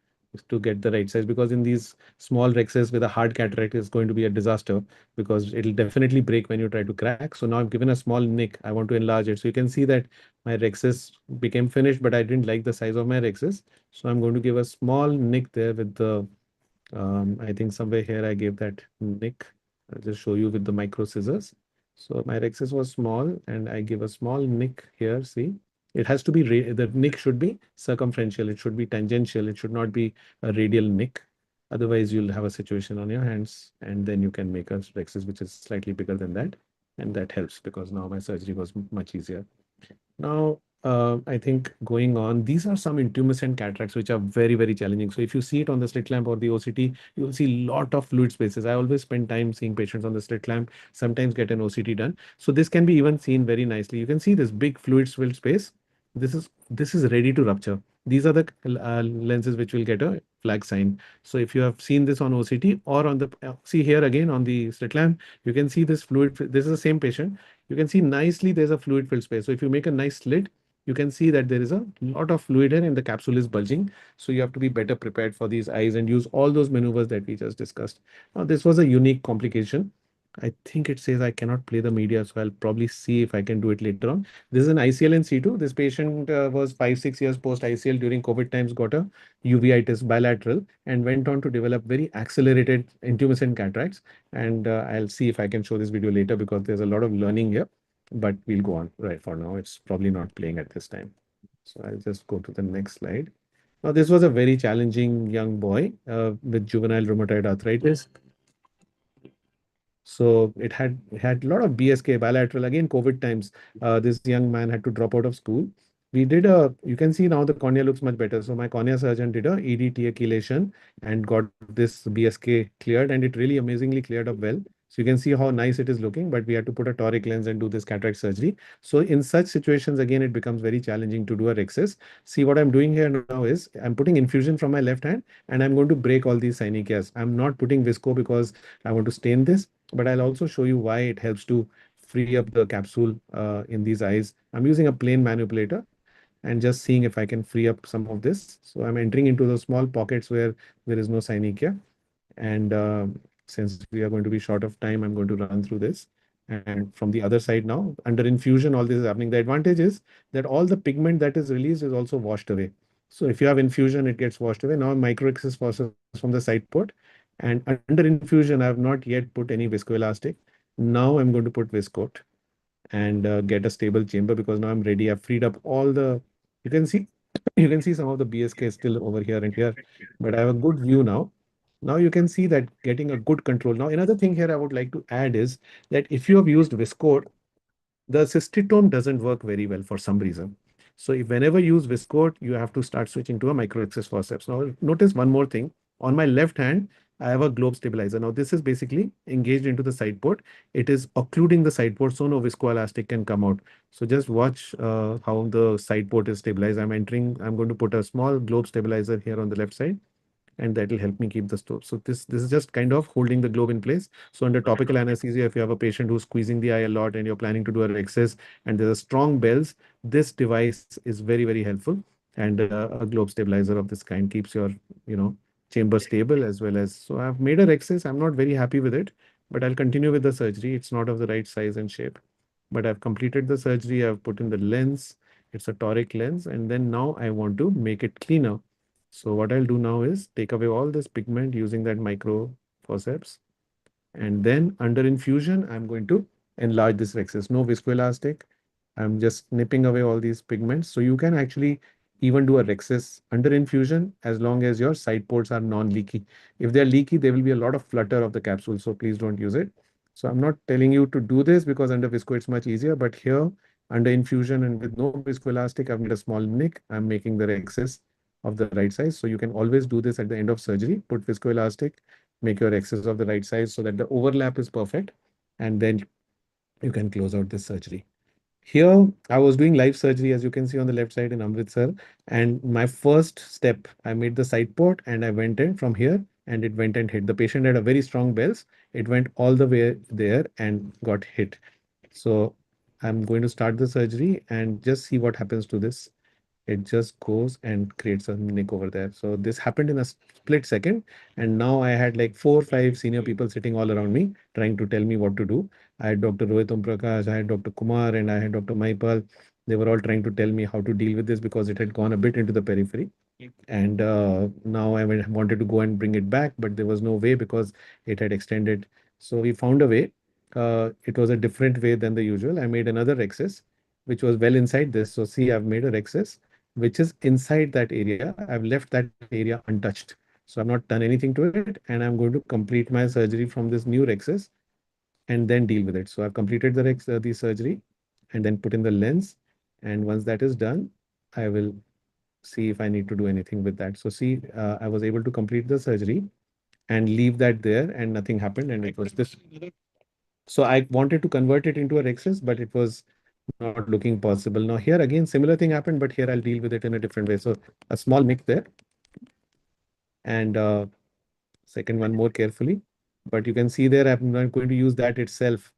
to get the right size. Because in these small rexes with a hard cataract is going to be a disaster, because it'll definitely break when you try to crack. So now I've given a small nick. I want to enlarge it. So you can see that my rexus became finished, but I didn't like the size of my rexus. So I'm going to give a small nick there with the I think somewhere here I gave that nick. I'll just show you with the micro scissors. So my rexus was small and I give a small nick here. See, it has to be, the nick should be circumferential. It should be tangential. It should not be a radial nick. Otherwise, you'll have a situation on your hands and then you can make a rexus which is slightly bigger than that. And that helps because now my surgery was much easier. Now, I think going on, these are some intumescent cataracts which are very, very challenging. So if you see it on the slit lamp or the OCT, you will see a lot of fluid spaces. I always spend time seeing patients on the slit lamp, sometimes get an OCT done. So this can be even seen very nicely. You can see this big fluid filled space. This is ready to rupture. These are the lenses which will get a flag sign. So if you have seen this on OCT or on the, see here again on the slit lamp, you can see this fluid. This is the same patient. You can see nicely there's a fluid filled space. So if you make a nice slit, you can see that there is a lot of fluid here and the capsule is bulging. So you have to be better prepared for these eyes and use all those maneuvers that we just discussed. Now, this was a unique complication. I think it says I cannot play the media, so I'll probably see if I can do it later on. This is an ICL in situ. This patient was 5, 6 years post ICL during COVID times, got a uveitis bilateral and went on to develop very accelerated intumescent cataracts. And I'll see if I can show this video later because there's a lot of learning here, but we'll go on right for now. It's probably not playing at this time. So I'll just go to the next slide. Now, this was a very challenging young boy with juvenile rheumatoid arthritis. So it had a lot of BSK bilateral. Again, COVID times, this young man had to drop out of school. We did a, you can see now the cornea looks much better. So my cornea surgeon did a EDTA chelation and got this BSK cleared, and it really amazingly cleared up well. So you can see how nice it is looking, but we had to put a toric lens and do this cataract surgery. So in such situations, again, it becomes very challenging to do a rexus. See what I'm doing here now is I'm putting infusion from my left hand and I'm going to break all these synechias. I'm not putting visco because I want to stain this, but I'll also show you why it helps to free up the capsule in these eyes. I'm using a plain manipulator and just seeing if I can free up some of this. So I'm entering into those small pockets where there is no synechia. And since we are going to be short of time, I'm going to run through this. And from the other side now, under infusion, all this is happening. The advantage is that all the pigment that is released is also washed away. So if you have infusion, it gets washed away. Now microexis forces from the side port. And under infusion, I have not yet put any viscoelastic. Now I'm going to put viscoat and get a stable chamber because now I'm ready. I've freed up all the, you can see, you can see some of the BSK still over here and here, but I have a good view now. Now you can see that getting a good control. Now, another thing here I would like to add is that if you have used viscoat, the cystitome doesn't work very well for some reason. So if whenever you use viscoat, you have to start switching to a microaxis forceps. Now notice one more thing. On my left hand, I have a globe stabilizer. Now this is basically engaged into the side port. It is occluding the side port, so no viscoelastic can come out. So just watch how the side port is stabilized. I'm going to put a small globe stabilizer here on the left side, and that will help me keep the store. So this is just kind of holding the globe in place. So under topical anesthesia, if you have a patient who's squeezing the eye a lot and you're planning to do a rexus and there's a strong bells, this device is very, very helpful. And a globe stabilizer of this kind keeps your, chamber stable as well as. So I've made a rexus. I'm not very happy with it, but I'll continue with the surgery. It's not of the right size and shape, but I've completed the surgery. I've put in the lens. It's a toric lens, and then now I want to make it cleaner. So what I'll do now is take away all this pigment using that micro forceps. And then under infusion, I'm going to enlarge this rexus. No viscoelastic. I'm just nipping away all these pigments. So you can actually even do a Rexis under infusion as long as your side ports are non-leaky. If they're leaky, there will be a lot of flutter of the capsule, so please don't use it. So I'm not telling you to do this because under visco it's much easier, but here under infusion and with no viscoelastic, I've made a small nick. I'm making the Rexis of the right size. So you can always do this at the end of surgery. Put viscoelastic, make your Rexis of the right size so that the overlap is perfect, and then you can close out this surgery. Here, I was doing live surgery, as you can see on the left side in Amritsar. And my first step, I made the side port and I went in from here and it went and hit. The patient had a very strong bells. It went all the way there and got hit. So I'm going to start the surgery and just see what happens to this. It just goes and creates a nick over there. So this happened in a split second. And now I had like 4 or 5 senior people sitting all around me trying to tell me what to do. I had Dr. Rohit Om Prakash, I had Dr. Kumar, and I had Dr. Maipal. They were all trying to tell me how to deal with this because it had gone a bit into the periphery. And now wanted to go and bring it back, but there was no way because it had extended. So we found a way. It was a different way than the usual. I made another Rexis, which was well inside this. So see, I've made a Rexis, which is inside that area. I've left that area untouched. So I've not done anything to it. And I'm going to complete my surgery from this new Rexis and then deal with it. So I've completed the surgery and then put in the lens. And once that is done, I will see if I need to do anything with that. So see, I was able to complete the surgery and leave that there and nothing happened. And it was this. So I wanted to convert it into a Rexis, but it was not looking possible. Now here again, similar thing happened, but here I'll deal with it in a different way. So a small nick there and second one more carefully. But you can see there, I'm not going to use that itself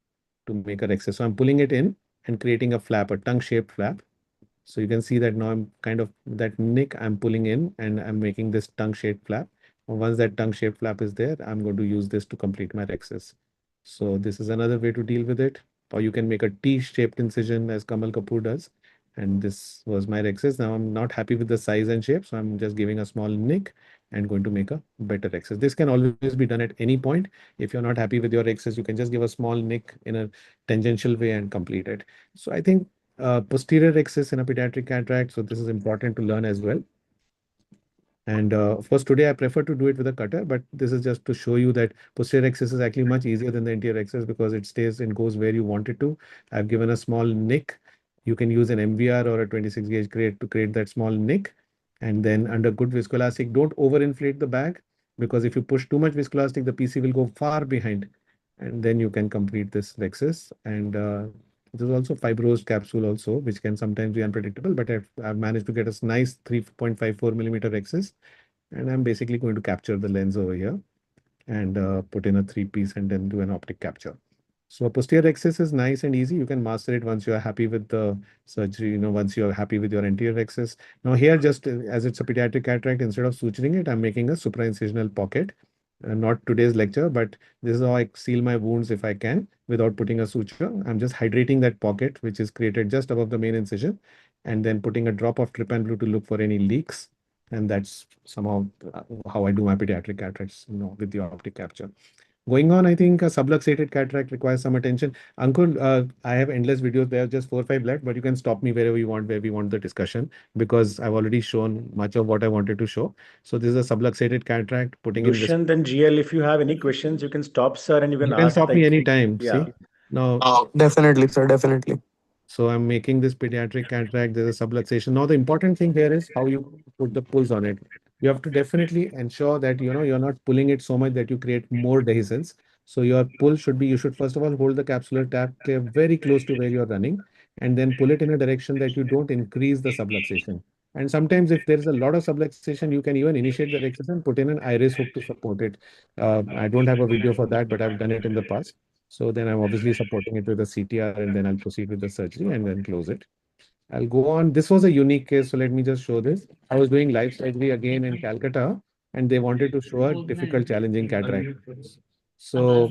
to make a Rexis. So I'm pulling it in and creating a flap, a tongue-shaped flap. So you can see that now I'm kind of that nick I'm pulling in and I'm making this tongue-shaped flap. And once that tongue-shaped flap is there, I'm going to use this to complete my Rexis. So this is another way to deal with it. Or you can make a T-shaped incision as Kamal Kapoor does. And this was my Rexis. Now I'm not happy with the size and shape, so I'm just giving a small nick and going to make a better Rexis. This can always be done at any point. If you're not happy with your Rexis, you can just give a small nick in a tangential way and complete it. So I think posterior Rexis in a pediatric cataract. So this is important to learn as well. And of course, today I prefer to do it with a cutter, but this is just to show you that posterior Rexis is actually much easier than the anterior Rexis because it stays and goes where you want it to. I've given a small nick. You can use an MVR or a 26 gauge grade to create that small nick. And then under good viscoelastic, don't overinflate the bag because if you push too much viscoelastic, the PC will go far behind. And then you can complete this Rexis. And there's also fibrosed capsule also, which can sometimes be unpredictable, but I've managed to get a nice 3.54 millimeter Rexis. And I'm basically going to capture the lens over here and put in a 3 piece and then do an optic capture. So posterior Rexis is nice and easy. You can master it once you are happy with the surgery, once you are happy with your anterior Rexis. Now here, just as it's a pediatric cataract, instead of suturing it, I'm making a supraincisional pocket. Not today's lecture, but this is how I seal my wounds if I can without putting a suture. I'm just hydrating that pocket, which is created just above the main incision, and then putting a drop of trypan blue to look for any leaks. And that's somehow how I do my pediatric cataracts, with the optic capture. Going on, I think a subluxated cataract requires some attention. Ankur, I have endless videos. There are just 4 or 5 left, but you can stop me wherever you want, where we want the discussion, because I've already shown much of what I wanted to show. So this is a subluxated cataract putting in this. Dushyant and GL, if you have any questions, you can stop, sir, and you can You can ask stop me like, anytime. yeah. See, now Definitely, sir. Definitely. so I'm making this pediatric cataract. There's a subluxation. Now the important thing here is how you put the pulls on it. You have to definitely ensure that you're not pulling it so much that you create more dehiscence. So your pull should be, you should first of all hold the capsular tap very close to where you're running, and then pull it in a direction that you don't increase the subluxation. And sometimes if there is a lot of subluxation, you can even initiate the rexus and put in an iris hook to support it. I don't have a video for that, but I've done it in the past. So then I'm obviously supporting it with a CTR, and then I'll proceed with the surgery and then close it. I'll go on. This was a unique case, so let me just show this. I was doing live surgery again in Calcutta, and they wanted to show a difficult, challenging cataract. So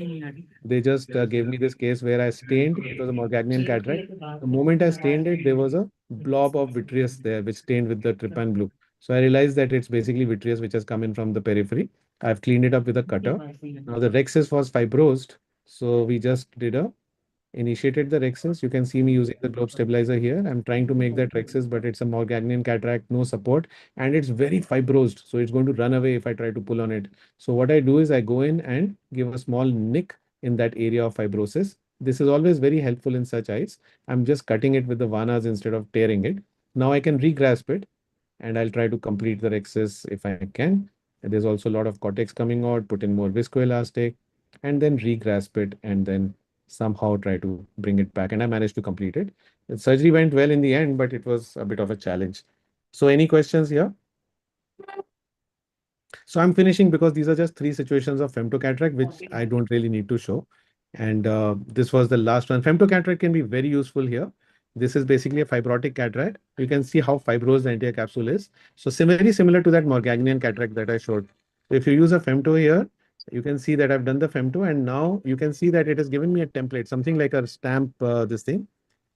they just gave me this case where I stained. It was a Morganian cataract. The moment I stained it, there was a blob of vitreous there, which stained with the trypan blue. So I realized that it's basically vitreous which has come in from the periphery. I've cleaned it up with a cutter. Now the rexus was fibrosed, so we just did a initiated the rhexis. You can see me using the globe stabilizer here. I'm trying to make that rhexis, but it's a Morganian cataract, no support, and it's very fibrosed. So it's going to run away if I try to pull on it. So what I do is I go in and give a small nick in that area of fibrosis. This is always very helpful in such eyes. I'm just cutting it with the vanas instead of tearing it. Now I can regrasp it and I'll try to complete the rhexis if I can. There's also a lot of cortex coming out, put in more viscoelastic, and then regrasp it and then somehow try to bring it back. And I managed to complete it. The surgery went well in the end, but it was a bit of a challenge. So any questions here? So I'm finishing because these are just three situations of femtocataract, which I don't really need to show. And this was the last one. Femtocataract can be very useful here. This is basically a fibrotic cataract. You can see how fibrosed the anterior capsule is. So very similar to that Morganian cataract that I showed. So if you use a femto here, you can see that I've done the femto, and now you can see that it has given me a template, something like a stamp, this thing,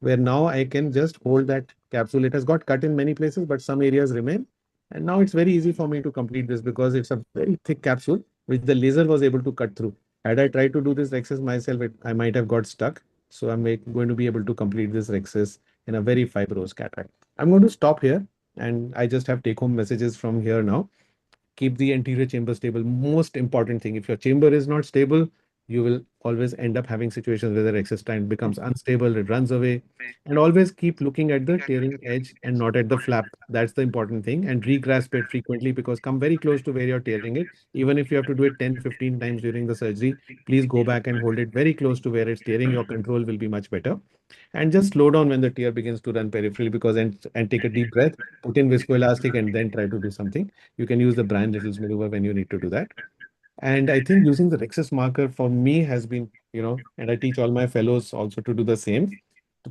where now I can just hold that capsule. It has got cut in many places, but some areas remain. And now it's very easy for me to complete this because it's a very thick capsule, which the laser was able to cut through. Had I tried to do this rhexis myself, I might have got stuck. So I'm going to be able to complete this rhexis in a very fibrous cataract. I'm going to stop here and I just have take home messages from here now. Keep the anterior chamber stable. Most important thing, if your chamber is not stable, you will always end up having situations where the access time becomes unstable, it runs away. And always keep looking at the tearing edge and not at the flap. That's the important thing. And regrasp it frequently because come very close to where you're tearing it. Even if you have to do it 10, 15 times during the surgery, please go back and hold it very close to where it's tearing. Your control will be much better. And just slow down when the tear begins to run peripherally because and take a deep breath, put in viscoelastic, and then try to do something. You can use the Brian Little's maneuver when you need to do that. And I think using the Rexus marker for me has been, and I teach all my fellows also to do the same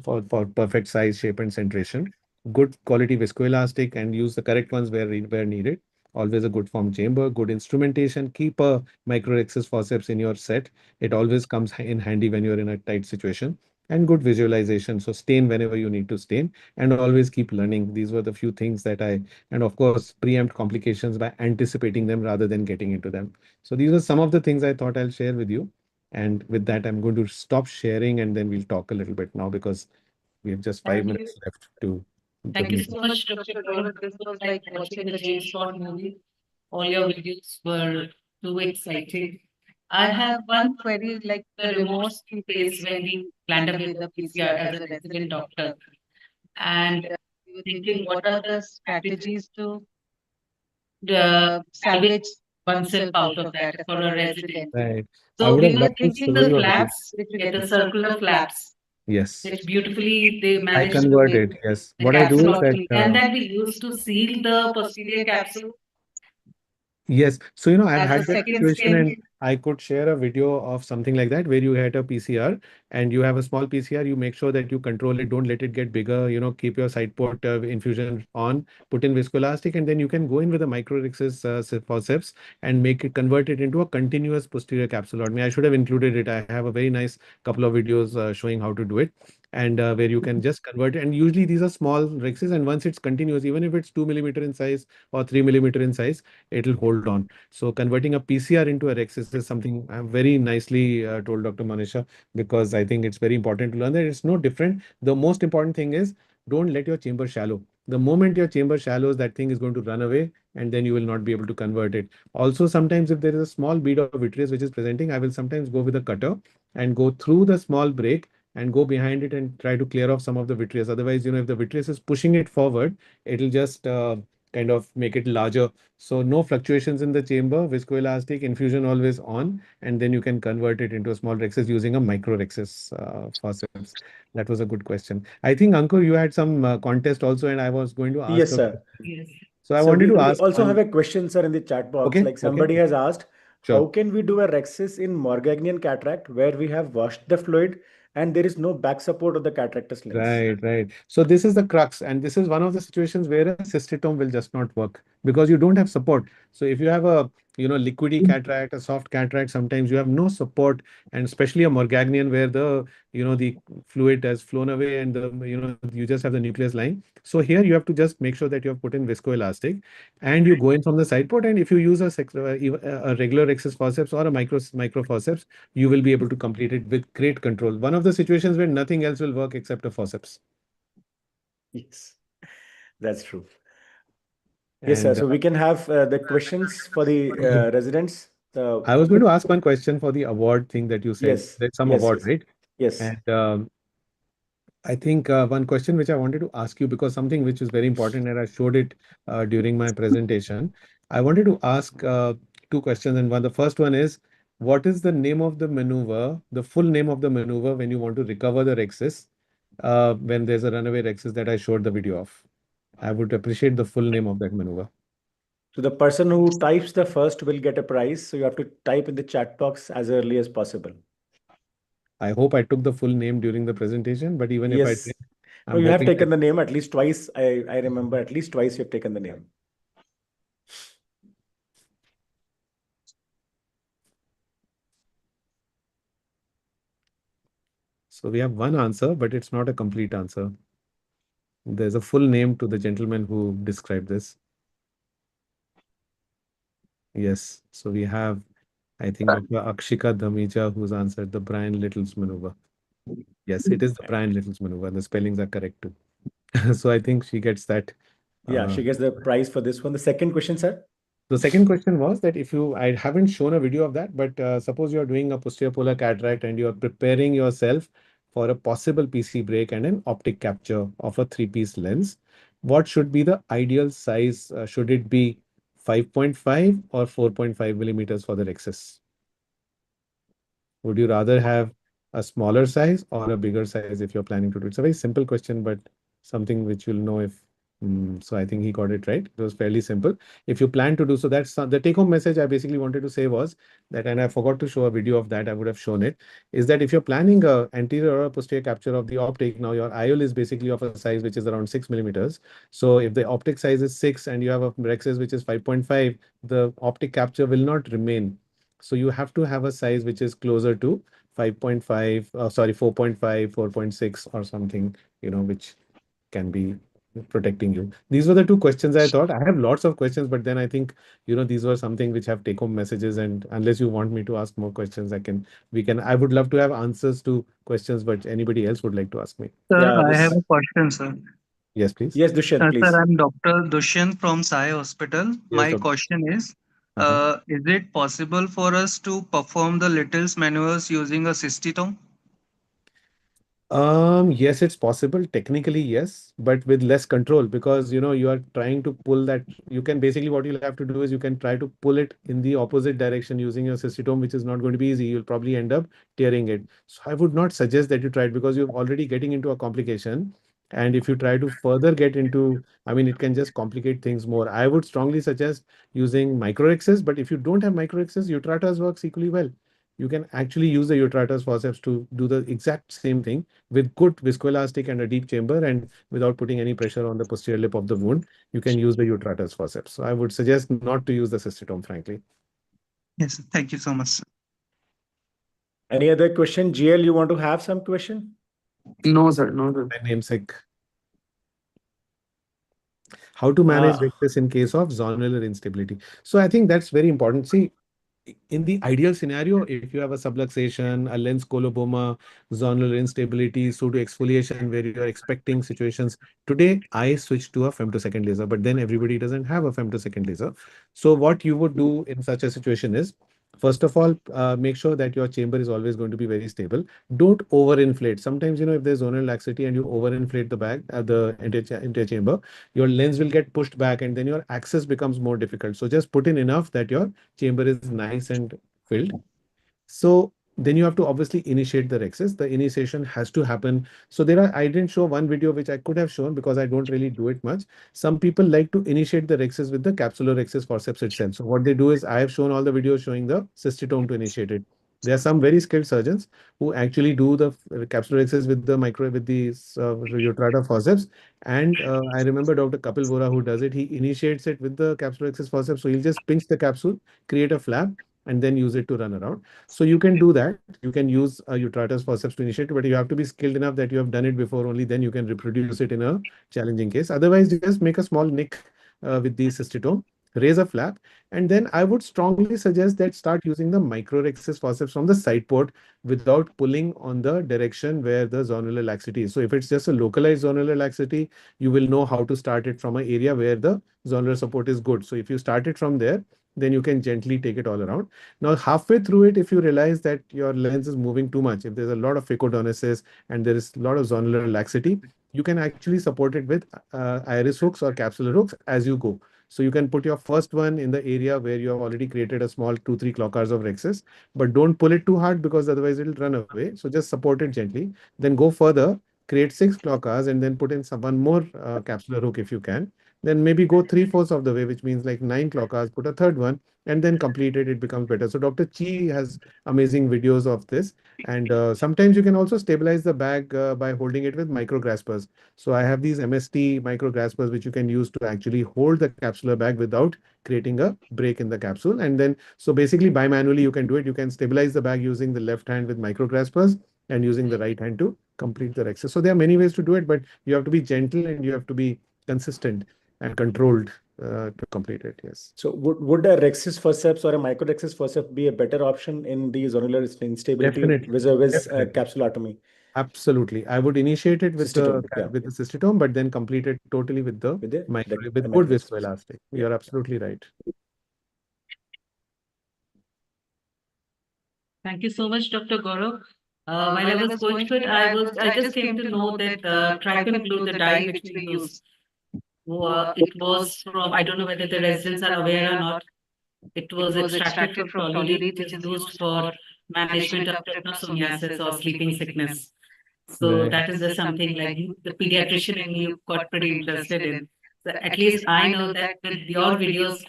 for perfect size, shape, and centration. Good quality viscoelastic and use the correct ones where needed. Always a good form chamber, good instrumentation. Keep a micro Rexus forceps in your set. It always comes in handy when you're in a tight situation. And good visualization. So stain whenever you need to stain and always keep learning. These were the few things that and of course, preempt complications by anticipating them rather than getting into them. So these are some of the things I thought I'll share with you. And with that, I'm going to stop sharing and then we'll talk a little bit now because we have just Thank 5 minutes you. left to the Thank you meeting. so much, Dr. Gaurav. This was like watching a James Bond movie. All your videos were too exciting. I have one query, like the remorse we face when we land up with a PCR as a resident doctor. And we were thinking, what are the strategies to salvage oneself out of that for a resident? Right. I So would have we were loved to thinking show the you a video. flaps, which you get the circular flaps, Yes. which beautifully they I managed to convert make it. Yes. the What I do is that capsulotomy. Can that be used to seal the posterior capsule yes. So, I've as a had that second situation skin? and I could share a video of something like that where you had a PCR and you have a small PCR. You make sure that you control it. Don't let it get bigger. Keep your side port infusion on, put in viscoelastic, and then you can go in with a microrhexis forceps and make it convert it into a continuous posterior capsulotomy. I should have included it. I have a very nice couple of videos showing how to do it. And where you can just convert it. And usually these are small rhexis, and once it's continuous, even if it's 2 millimeter in size or 3 millimeter in size, it'll hold on. So converting a PCR into a Rexis is something I'm very nicely told Dr. Manisha because I think it's very important to learn that it's no different. The most important thing is don't let your chamber shallow. The moment your chamber shallows, that thing is going to run away and then you will not be able to convert it. Also, sometimes if there is a small bead of vitreous which is presenting, I will sometimes go with a cutter and go through the small break and go behind it and try to clear off some of the vitreous. Otherwise, if the vitreous is pushing it forward, it'll just kind of make it larger. So no fluctuations in the chamber, viscoelastic, infusion always on, and then you can convert it into a small rhexis using a micro rhexis forceps. That was a good question. I think, Ankur, you had some contest also, and I was going to ask Yes, a sir. question. Yes. So I So wanted to we ask also have one. a question, sir, in the chat box. Okay, Like okay, somebody has asked, how sure. can we do a Rexis in Morganian cataract where we have washed the fluid and there is no back support of the cataractus lens? Right, right. So this is the crux, and this is one of the situations where a cystitome will just not work because you don't have support. So if you have a liquidy cataract, a soft cataract, sometimes you have no support, and especially a Morganian where the fluid has flown away and you just have the nucleus lying. So here you have to just make sure that you have put in viscoelastic, and you go in from the side port. And if you use a regular Rexis forceps or a micro forceps, you will be able to complete it with great control. One of the situations where nothing else will work except a forceps. Yes, that's true. Yes, sir. And So we can have the questions for the residents. I was going to ask one question for the award thing that you said. Yes, There's some yes, award, yes, right? yes. And I think one question which I wanted to ask you, because something which is very important, and I showed it during my presentation. I wanted to ask two questions, and the first one is, what is the name of the maneuver, the full name of the maneuver when you want to recover the Rexis, when there's a runaway Rexis that I showed the video of? I would appreciate the full name of that maneuver. So the person who types the first will get a prize. So you have to type in the chat box as early as possible. I hope I took the full name during the presentation, but even if I did, Yes. No, I'm you have hoping taken that. the name at least twice. I remember at least twice you've taken the name. So we have one answer, but it's not a complete answer. There's a full name to the gentleman who described this. Yes. So we have, I think, Dr. Akshika Dhamija, who's answered the Brian Little's maneuver. Yes, it is the Brian Little's maneuver. The spellings are correct too. So I think she gets that. Yeah, Uh, she gets the prize for this one. The second question, sir. The second question was that if you, I haven't shown a video of that, but suppose you're doing a posterior polar cataract and you're preparing yourself for a possible PC break and an optic capture of a three-piece lens, what should be the ideal size? Should it be 5.5 or 4.5 millimeters for the Rexis? Would you rather have a smaller size or a bigger size if you're planning to do it? It's a very simple question, but something which you'll know if. So I think he got it right. It was fairly simple. If you plan to do so, that's the take-home message I basically wanted to say was that, and I forgot to show a video of that. I would have shown it. Is that if you're planning a anterior or a posterior capture of the optic, now your IOL is basically of a size which is around 6 millimeters. So if the optic size is 6 and you have a Rexis which is 5.5, the optic capture will not remain. So you have to have a size which is closer to 5.5, sorry, 4.5, 4.6 or something, which can be protecting you. These were the two questions I thought. I have lots of questions, but then I think, these were something which have take home messages. And unless you want me to ask more questions, I would love to have answers to questions, but anybody else would like to ask me. Sir, Yeah, I have this. a question, sir. Yes, please. Yes, Dushyant, Sir, please. I'm Dr. Dushyant from Sai Hospital. Yes, My doctor. question Uh-huh. is it possible for us to perform the Little's maneuvers using a cystitome? Yes, it's possible. Technically, yes, but with less control because you are trying to pull that. You can basically what you'll have to do is you can try to pull it in the opposite direction using your cystitome, which is not going to be easy. You'll probably end up tearing it. So I would not suggest that you try it because you're already getting into a complication. And if you try to further get into, I mean, it can just complicate things more. I would strongly suggest using microexes, but if you don't have microexes, Utratas works equally well. You can actually use the Utratas forceps to do the exact same thing with good viscoelastic and a deep chamber and without putting any pressure on the posterior lip of the wound, you can use the Utratus forceps. So I would suggest not to use the cystitome, frankly. Yes, thank you so much, sir. Any other question? GL, you want to have some question? No, sir. No, sir. My namesake. How to manage Uh, rectus in case of zonular instability. So I think that's very important. See, in the ideal scenario, if you have a subluxation, a lens coloboma, zonal instability, pseudo exfoliation, where you are expecting situations. Today, I switched to a femtosecond laser, but then everybody doesn't have a femtosecond laser. So what you would do in such a situation is, first of all, make sure that your chamber is always going to be very stable. Don't overinflate. Sometimes, if there's zonal laxity and you overinflate the bag, the interchamber, your lens will get pushed back and then your access becomes more difficult. So just put in enough that your chamber is nice and filled. So then you have to obviously initiate the Rexis. The initiation has to happen. So I didn't show one video which I could have shown because I don't really do it much. Some people like to initiate the Rexis with the Capsulorrhexis forceps itself. So what they do is I have shown all the videos showing the cystitome to initiate it. There are some very skilled surgeons who actually do the capsulorhexis with the utrata forceps. And I remember Dr. Kapil Vora who does it. He initiates it with the capsulorhexis forceps. So he'll just pinch the capsule, create a flap, and then use it to run around. So you can do that. You can use utratus forceps to initiate, but you have to be skilled enough that you have done it before. Only then you can reproduce it in a challenging case. Otherwise, just make a small nick with the cystitome, raise a flap, and then I would strongly suggest that start using the microrhexis forceps from the side port without pulling on the direction where the zonular laxity is. So if it's just a localized zonular laxity, you will know how to start it from an area where the zonular support is good. So if you start it from there, then you can gently take it all around. Now, halfway through it, if you realize that your lens is moving too much, if there's a lot of phacodonesis and there is a lot of zonular laxity, you can actually support it with iris hooks or capsular hooks as you go. So you can put your first one in the area where you have already created a small 2-3 clockers of rhexis, but don't pull it too hard because otherwise it'll run away. So just support it gently. Then go further, create 6 clockers and then put in one more capsular hook if you can. Then maybe go 3/4 of the way, which means like 9 clockers, put a third one, and then complete it. It becomes better. So Dr. Chi has amazing videos of this. And sometimes you can also stabilize the bag by holding it with micro graspers. So I have these MST micro graspers which you can use to actually hold the capsular bag without creating a break in the capsule. And then, so basically bimanually you can do it. You can stabilize the bag using the left hand with micro graspers and using the right hand to complete the rhexis. So there are many ways to do it, but you have to be gentle and you have to be consistent and controlled to complete it. Yes. So would a rhexis forceps or a microrhexis forceps be a better option in the zonular instability Definitely. vis-a-vis Definitely. capsulotomy? Absolutely. I would initiate it with Cystitome, yeah. the cystitome, but then complete it totally with the With the with good viscoelastic. You're absolutely right. Thank you so much, Dr. Gaurav. While I was going through it, I just came to know that trichome glue, the dye which we use, it was from, I don't know whether the residents are aware or not. It was extracted from toluene, which is used for management of trypanosomiasis or sleeping sickness. So Right. that is just something like the pediatrician in you got pretty interested in. So at least I know that with your videos,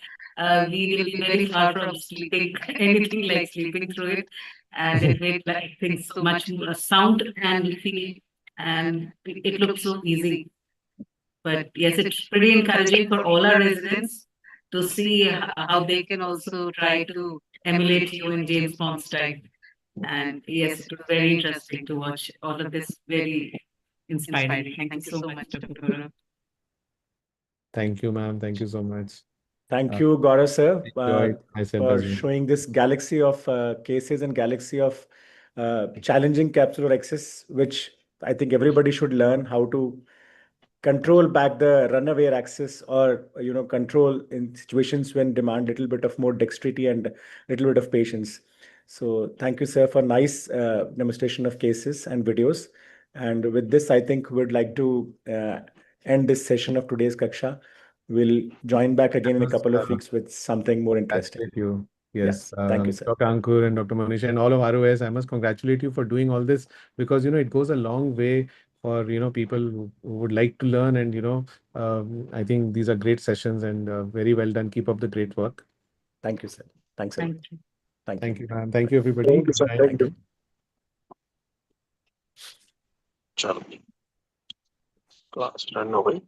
we will be very far from sleeping anything like sleeping through it, and it made like things so much more sound and feel, and it looked so easy. But yes, it's pretty encouraging for all our residents to see how they can also try to emulate you in James Bond style. And yes, it was very interesting to watch all of this. Very inspiring. Thank you so much, Dr. Gaurav. Thank you, ma'am. Thank you so much. Thank you, Gaurav sir, Enjoyed myself for as well. showing this galaxy of cases and galaxy of challenging capsulorhexis, which I think everybody should learn how to control back the runaway axis, or control in situations when demand little bit of more dexterity and little bit of patience. So thank you, sir, for nice demonstration of cases and videos. And with this, I think we'd like to end this session of today's Kaksha. We'll join back again in a couple of weeks with something more interesting. Congratulate you. Yes. Thank you, sir. Dr. Ankur and Dr. Manisha and all of ROS, I must congratulate you for doing all this because, it goes a long way for, people who would like to learn. And, I think these are great sessions and very well done. Keep up the great work. Thank you, sir. Thanks a lot. Thank you. Thank you, ma'am. Thank you, everybody. Thank you, sir. Thank you. चलो class run हो गई